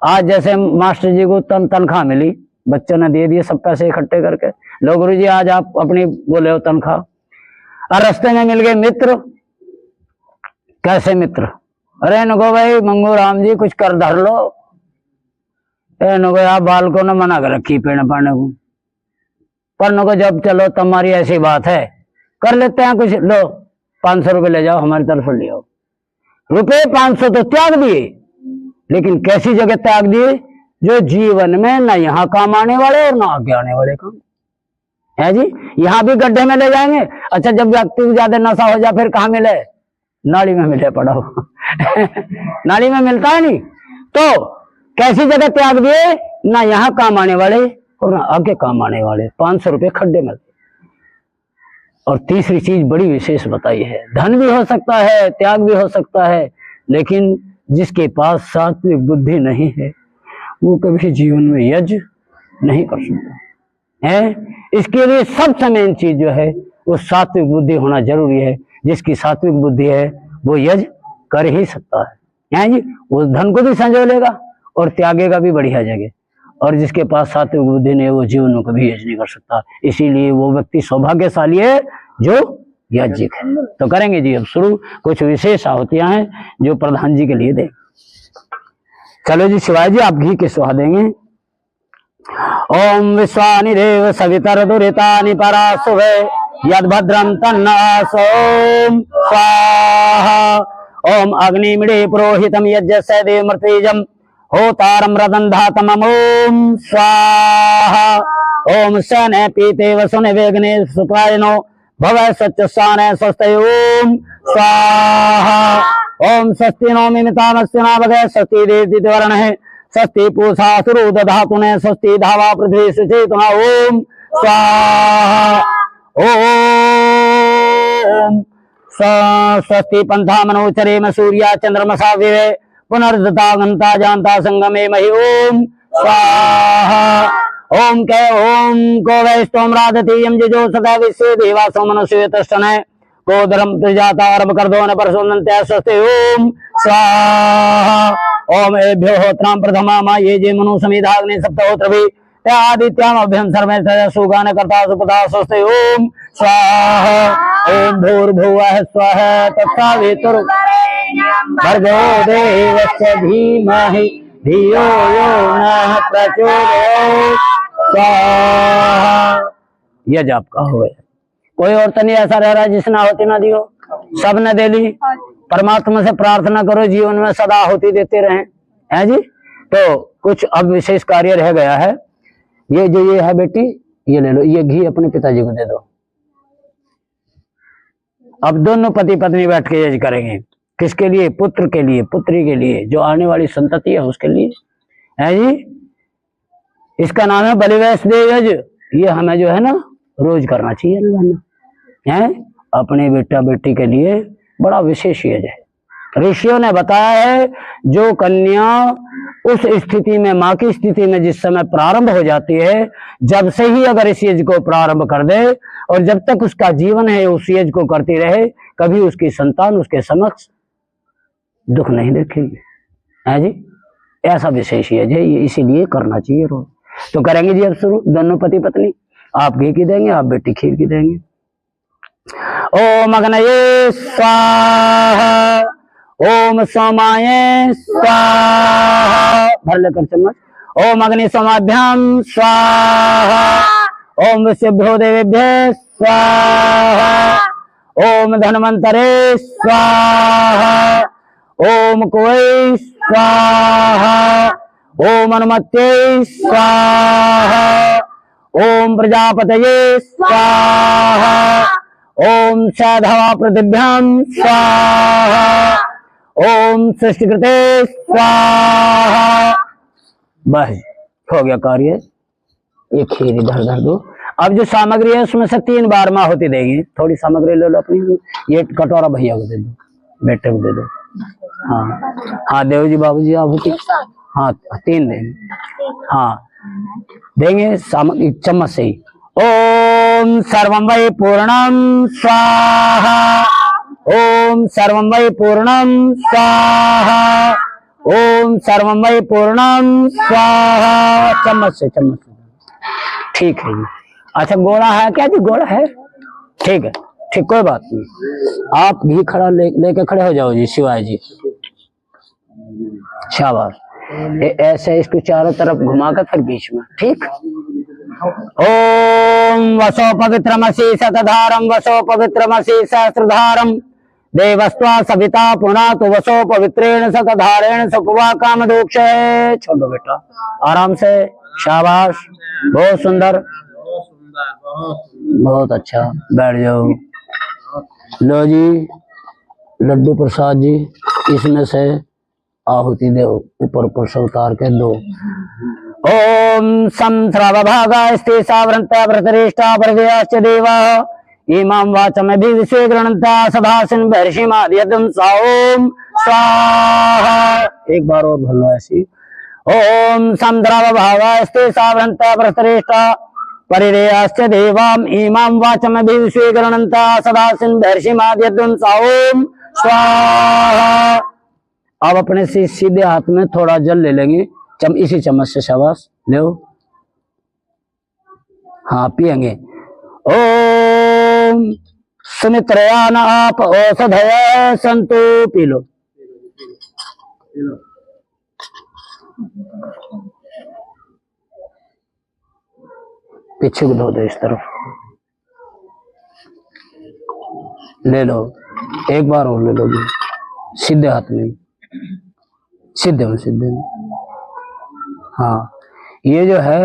आज जैसे मास्टर जी को तनख्वाह मिली, बच्चों ने दे दिए सब पैसे इकट्ठे करके, लो गुरु जी आज आप अपनी बोले हो तनख्वाह। और रास्ते में मिल गए मित्र, कैसे मित्र? अरे नको भाई मंगू राम जी कुछ कर धर लो, नको आप बालकों ने मना कर रखी पेड़ पड़ने को, पर नको जब चलो तुम्हारी ऐसी बात है कर लेते हैं कुछ, लो 500 रुपये ले जाओ हमारी तरफ ले आओ। रुपये 500 तो त्याग दिए, लेकिन कैसी जगह त्याग दिए? जो जीवन में न यहाँ काम आने वाले और न आगे आने वाले काम है जी। यहाँ भी गड्ढे में ले जाएंगे। अच्छा, जब व्यक्ति को ज्यादा नशा हो जाए फिर कहाँ मिले? नाली में मिले पड़ा हो नाली में मिलता है नहीं। तो कैसी जगह त्याग दिए? ना यहाँ काम आने वाले और ना आगे काम आने वाले, 500 रुपये खड्डे में। और तीसरी चीज बड़ी विशेष बताई है, धन भी हो सकता है, त्याग भी हो सकता है, लेकिन जिसके पास सात्विक बुद्धि नहीं है वो कभी जीवन में यज्ञ नहीं कर सकता है। इसके लिए सबसे मेन चीज जो है वो सात्विक बुद्धि होना जरूरी है। जिसकी सात्विक बुद्धि है वो यज्ञ कर ही सकता है जी। वो धन को भी संजो लेगा और त्यागेगा भी बढ़िया जगह। और जिसके पास सात्विक बुद्धि नहीं है वो जीवन में कभी यज्ञ नहीं कर सकता। इसीलिए वो व्यक्ति सौभाग्यशाली है जो याज्ञिक है। तो करेंगे जी अब शुरू। कुछ विशेष आहुतियां हैं जो प्रधान जी के लिए दें। चलो जी शिवाय जी आप घी के सुहा देंगे। ओम विश्वानि देव सवितर दुरितानि परासुभे यद भद्रम तन्नासो स्वाहा। ओम अग्निमिडे पुरोहितम यज्ञस्य देवमृतेजम होतारम रदन्धातम ओम स्वाहा। ओम सने पीते वसुने वेगने सुपायनो भवः सच्चसाने स्वस्ति ओम स्वाहा। ओम स्वस्ति नो मिमितामस्य नावगे स्वस्ति देवदिवर्णः स्वस्ति पूषा सुरो दधातुने स्वस्ति धावा पृथ्वी सुचेतना ओम स्वाहा। ओम स्वस्ति पंथा मनोचरेम सूर्या चंद्रमसा विवे पुनर्दता गंता जानता संगमे महि ओम स्वाहा। ओम के ओम को वैष्टोम राधति यम जिजो सदा विश्व देवा सोमनुष्य तष्टने को धर्म जाता आरंभ कर दो न पर स्वस्ति ओम स्वाहा ओम एभ्यो होत्राम प्रथमा मा ये जे मनु समिधाग्नि सप्तहोत्र भी आदित्याम अभ्यम सर्वे सुगान करता सुपदा स्वस्ति ओम स्वाहा ओम भूर्भुवः स्वः तत्सवितुर् भर्गो देवस्य धीमहि धियो यो नः प्रचोदयात् स्वाहा। यह जाप का हो गया। कोई और तो नहीं ऐसा रह रहा जिसने आहुति ना दी हो? सब ने दे ली। परमात्मा से प्रार्थना करो जीवन में सदा आहुति देते रहें, है जी। तो कुछ अब विशेष कार्य रह गया है। ये जो ये है बेटी, ये ले लो, ये घी अपने पिताजी को दे दो। अब दोनों पति पत्नी बैठ के यज्ञ करेंगे। किसके लिए? पुत्र के लिए, पुत्री के लिए, जो आने वाली संतति है उसके लिए, है जी। इसका नाम है बलिवैष्णव यज्ञ। ये हमें जो है ना रोज करना चाहिए ना, है अपने बेटा बेटी के लिए बड़ा विशेष यज्ञ है। ऋषियों ने बताया है जो कन्या उस स्थिति में, माँ की स्थिति में जिस समय प्रारंभ हो जाती है, जब से ही अगर इस यज्ञ को प्रारंभ कर दे और जब तक उसका जीवन है उस यज्ञ को करती रहे, कभी उसकी संतान उसके समक्ष दुख नहीं देखेगी, है जी। ऐसा विशेष यज्ञ है, ये इसीलिए करना चाहिए रोज। तो करेंगे जी अब शुरू। दोनों पति पत्नी, आप घी की देंगे, आप बेटी खीर की देंगे। ओम अग्नये स्वाहा ओम सोमाय स्वाहा, भर लेकर चम्मच। ओम अग्नि सोमाभ्याम स्वाहा ओम विश्वेभ्यो देवेभ्य स्वाहा ओम धन्वंतरे स्वाहा ओम कुवै स्वाहा ओम अनुमत्यै स्वाहा ओम प्रजापतये स्वाहा ओम साधवा पृथिव्याम स्वाहा ओम सृष्टिकृते स्वाहा। बस हो गया कार्य। ये खीर इधर धर दो। अब जो सामग्री है उसमें से 3 बार माँ होती देगी। थोड़ी सामग्री ले लो अपनी। ये कटोरा भैया को दे दो, बेटे को दे दो। हाँ हाँ देव जी बाबू जी आहुति, हाँ 3 देंगे। हाँ देंगे सामग्री चम्मच से ही। ओम सर्वं वै पूर्णं स्वाहा ओम सर्वं वै पूर्णं स्वाहा ओम सर्वं वै पूर्णं स्वाहा। चम्मच से, चम्मच से। ठीक है जी। अच्छा गोड़ा है क्या जी? गोड़ा है, ठीक है, ठीक, कोई बात नहीं। आप घी खड़ा लेके खड़े हो जाओ जी। शिवाय जी, शाबाश। ऐसे इसको चारों तरफ घुमाकर फिर बीच में, ठीक। ओम वसो पवित्रमसि शतधारम वसो पवित्रमसि सहस्रधारम देवस्त्वा सविता पुनः तो वसो पवित्रेण शतधारेण सुपवा कामदोक्ष। छोड़ो बेटा आराम से, शाबाश, बहुत सुंदर, बहुत अच्छा। बैठ जाओ। लो जी लड्डू प्रसाद जी, इसमें से आहुति दो, ऊपर ऊपर से उतार के दो। ओम संस्रव भागास्ते सावरंता व्रतरेष्टा प्रदेयाश्च देवा इमां वाचमभि विश्वे गृह्णन्ता सभासिन बर्हिमाद्यदं ओम स्वाहा। एक बार और भर लो ऐसी। ओम संस्रव भागास्ते सावरंता व्रतरेष्टा परिरेयाश्च देवाम इमां वाचमभि विश्वे गृह्णन्ता सभासिन बर्हिमाद्यदं ओम स्वाहा। अब अपने सीधे हाथ में थोड़ा जल ले लेंगे, इसी चम्मच से, शाबाश, लो। हाँ पिएंगे। ओम सुमित्रया न आप औषधय संतु, पी लो। पीछे को धो दो, इस तरफ ले लो। एक बार और ले लो, सीधे हाथ में, सीधे में, सीधे में। हाँ ये जो है,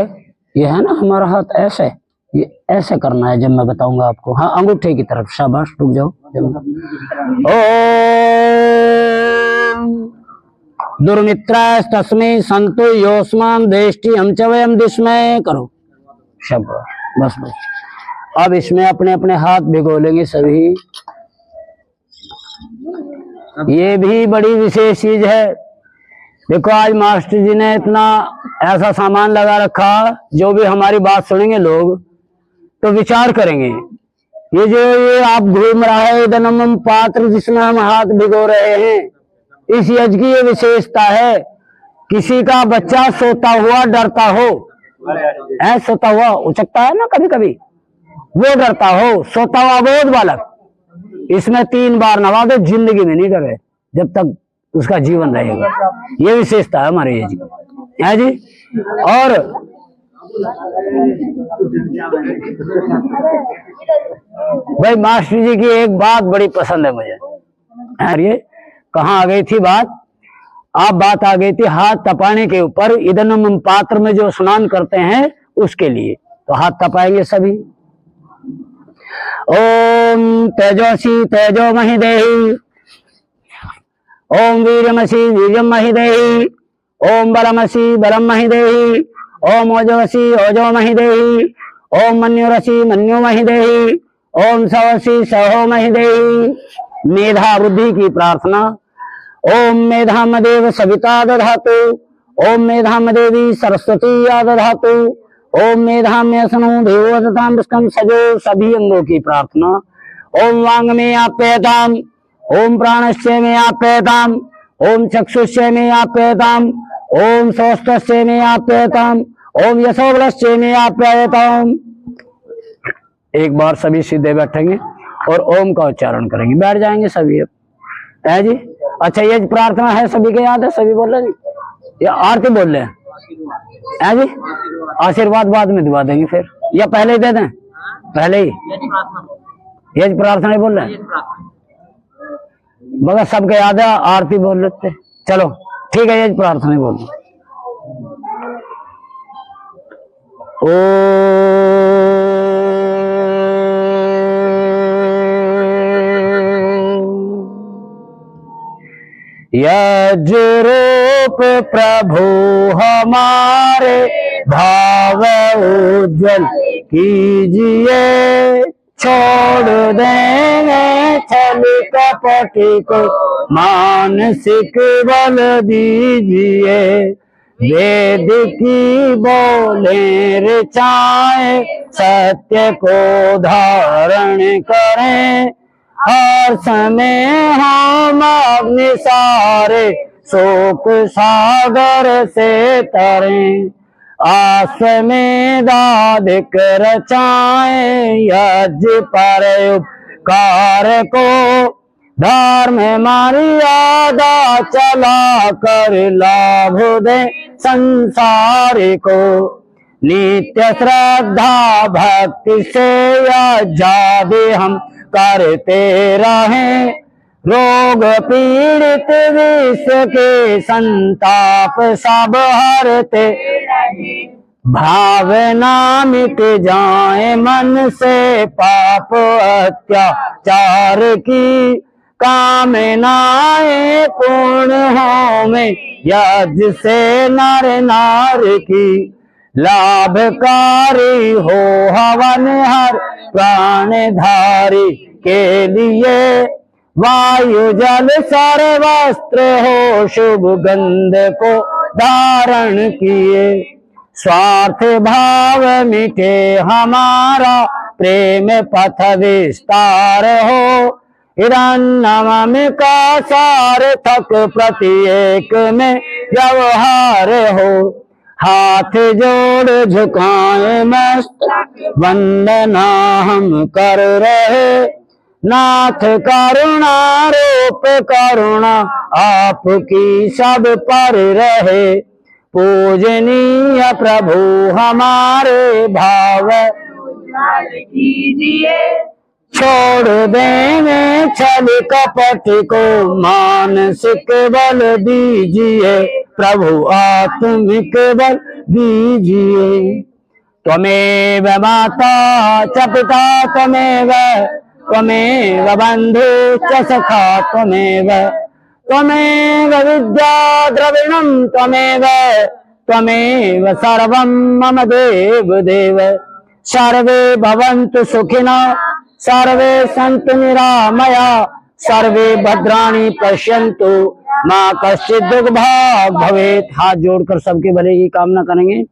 ये है ना हमारा हाथ, ऐसे, ये ऐसे करना है जब मैं बताऊंगा आपको। हाँ अंगूठे की तरफ, शाबाश, रुक जाओ। ओम दुर्मित्रस्तस्मै संतु योस्मान् देष्टि हम च वयं दिस्मय, करो, शाबाश, बस बस। अब इसमें अपने अपने हाथ भिगो लेंगे सभी। ये भी बड़ी विशेष चीज है। देखो आज मास्टर जी ने इतना ऐसा सामान लगा रखा, जो भी हमारी बात सुनेंगे लोग तो विचार करेंगे ये आप घूम रहा है इदनम पात्र जिसमें हम हाथ भिगो रहे हैं, इस यज्ञ की ये विशेषता है। किसी का बच्चा सोता हुआ डरता हो, सोता हुआ उचकता है ना कभी कभी, वो डरता हो, सोता हुआ बोध बालक, इसमें 3 बार नवा दो, जिंदगी में नहीं डरे जब तक उसका जीवन रहेगा। ये विशेषता है हमारे यज्ञ की, है जी। और भाई मास्टर जी की एक बात बड़ी पसंद है मुझे। अरे कहाँ आ गई थी बात? आप बात आ गई थी हाथ तपाने के ऊपर, इदनम पात्र में जो स्नान करते हैं उसके लिए। तो हाथ तपाएंगे सभी। ओम तेजोसी तेजो महि देहि, ओम वीर्यमसि वीर्यम महि देहि, ओम बलमसि बलम महि देहि, ओम ओजोसी ओजो महि देहि, ओम मन्युरसि मन्यु महि देहि, ओम सवसी सहो महि देहि। मेधा वृद्धि की प्रार्थना। ओम मेधाम देव सविता दधातु, ओम मेधाम देवी सरस्वती या दधातु, ओम मेधाम्य सनो देवो दधाम विष्कम सजो। सभी अंगों की प्रार्थना। ओम वांग में आप्यताम, ओम प्राणस्य में आप्यताम, ओम चक्षुष्य में आप्यताम, ओम सौस्तस्य में आप्यताम, ओम यशोबलस्य में आप्यताम। एक बार सभी सीधे बैठेंगे और ओम का उच्चारण करेंगे, बैठ जाएंगे सभी। अब है जी। अच्छा ये प्रार्थना है सभी के याद है? सभी बोल रहे जी या आरती बोल रहे हैं जी? आशीर्वाद बाद में दुआ देंगे फिर, या पहले ही दे दें? पहले ही ये प्रार्थना ही बोल रहे हैं मगर सबके याद है, आरती बोल लेते। चलो ठीक है, ये प्रार्थना ही बोल रहे। यज्ञ रूप प्रभु हमारे भाव उज्जवल कीजिए, छोड़ देंगे छल कपट को मानसिक बल दीजिए। वेद की बोले ऋचाएं सत्य को धारण करें, हर समय हम अपने सारे शोक सागर से तरें। आश्वमेधाधिक रचाएं यज्ञ पर उपकार को, धर्म मर्यादा चला कर लाभ दे संसार को। नित्य श्रद्धा भक्ति से यज्ञादि हम करते रहें, रोग पीड़ित विश्व के संताप सब हरते। भावना मिट जाए मन से पाप अत्याचार की, कामनाएं पूर्ण हो में यज्ञ से नर नार की। लाभकारी हो हवन हर प्राणधारी के लिए, वायु जल सर वस्त्र हो शुभ गंध को धारण किए। स्वार्थ भाव मिटे हमारा प्रेम पथ विस्तार हो, हिरण्यम का सार्थक प्रत्येक में व्यवहार हो। हाथ जोड़ झुकाए मस्तक वंदना हम कर रहे, नाथ करुणा रूप करुणा आपकी सब पर रहे। पूजनीय प्रभु हमारे भाव कीजिए, छोड़ देंगे छल कपट को मानसिक बल दीजिए। प्रभु आत्मिक बल दीजिए। त्वमेव माता च पिता त्वमेव, त्वमेव बंधु च सखा त्वमेव, त्वमेव विद्या द्रविणं त्वमेव, त्वमेव सर्वं मम देव देव। सर्वे भवन्तु सुखिनः, सर्वे सन्तु निरामया, सर्वे भद्राणि पश्यन्तु मां कश्चित् दुर्भाग् भवेत्। हाथ जोड़कर सबके भले की कामना करेंगे।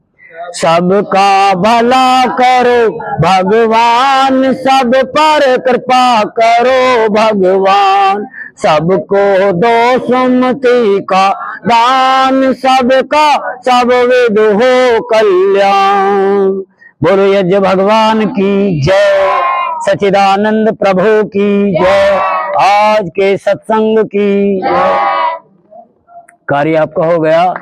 सबका भला करो भगवान, सब पर कृपा करो भगवान, सबको दो सुमति का दान, सबका सब विध हो कल्याण। बोलो यज्ञ भगवान की जय, सच्चिदानंद प्रभु की जय, आज के सत्संग की जय। कार्य आपका हो गया।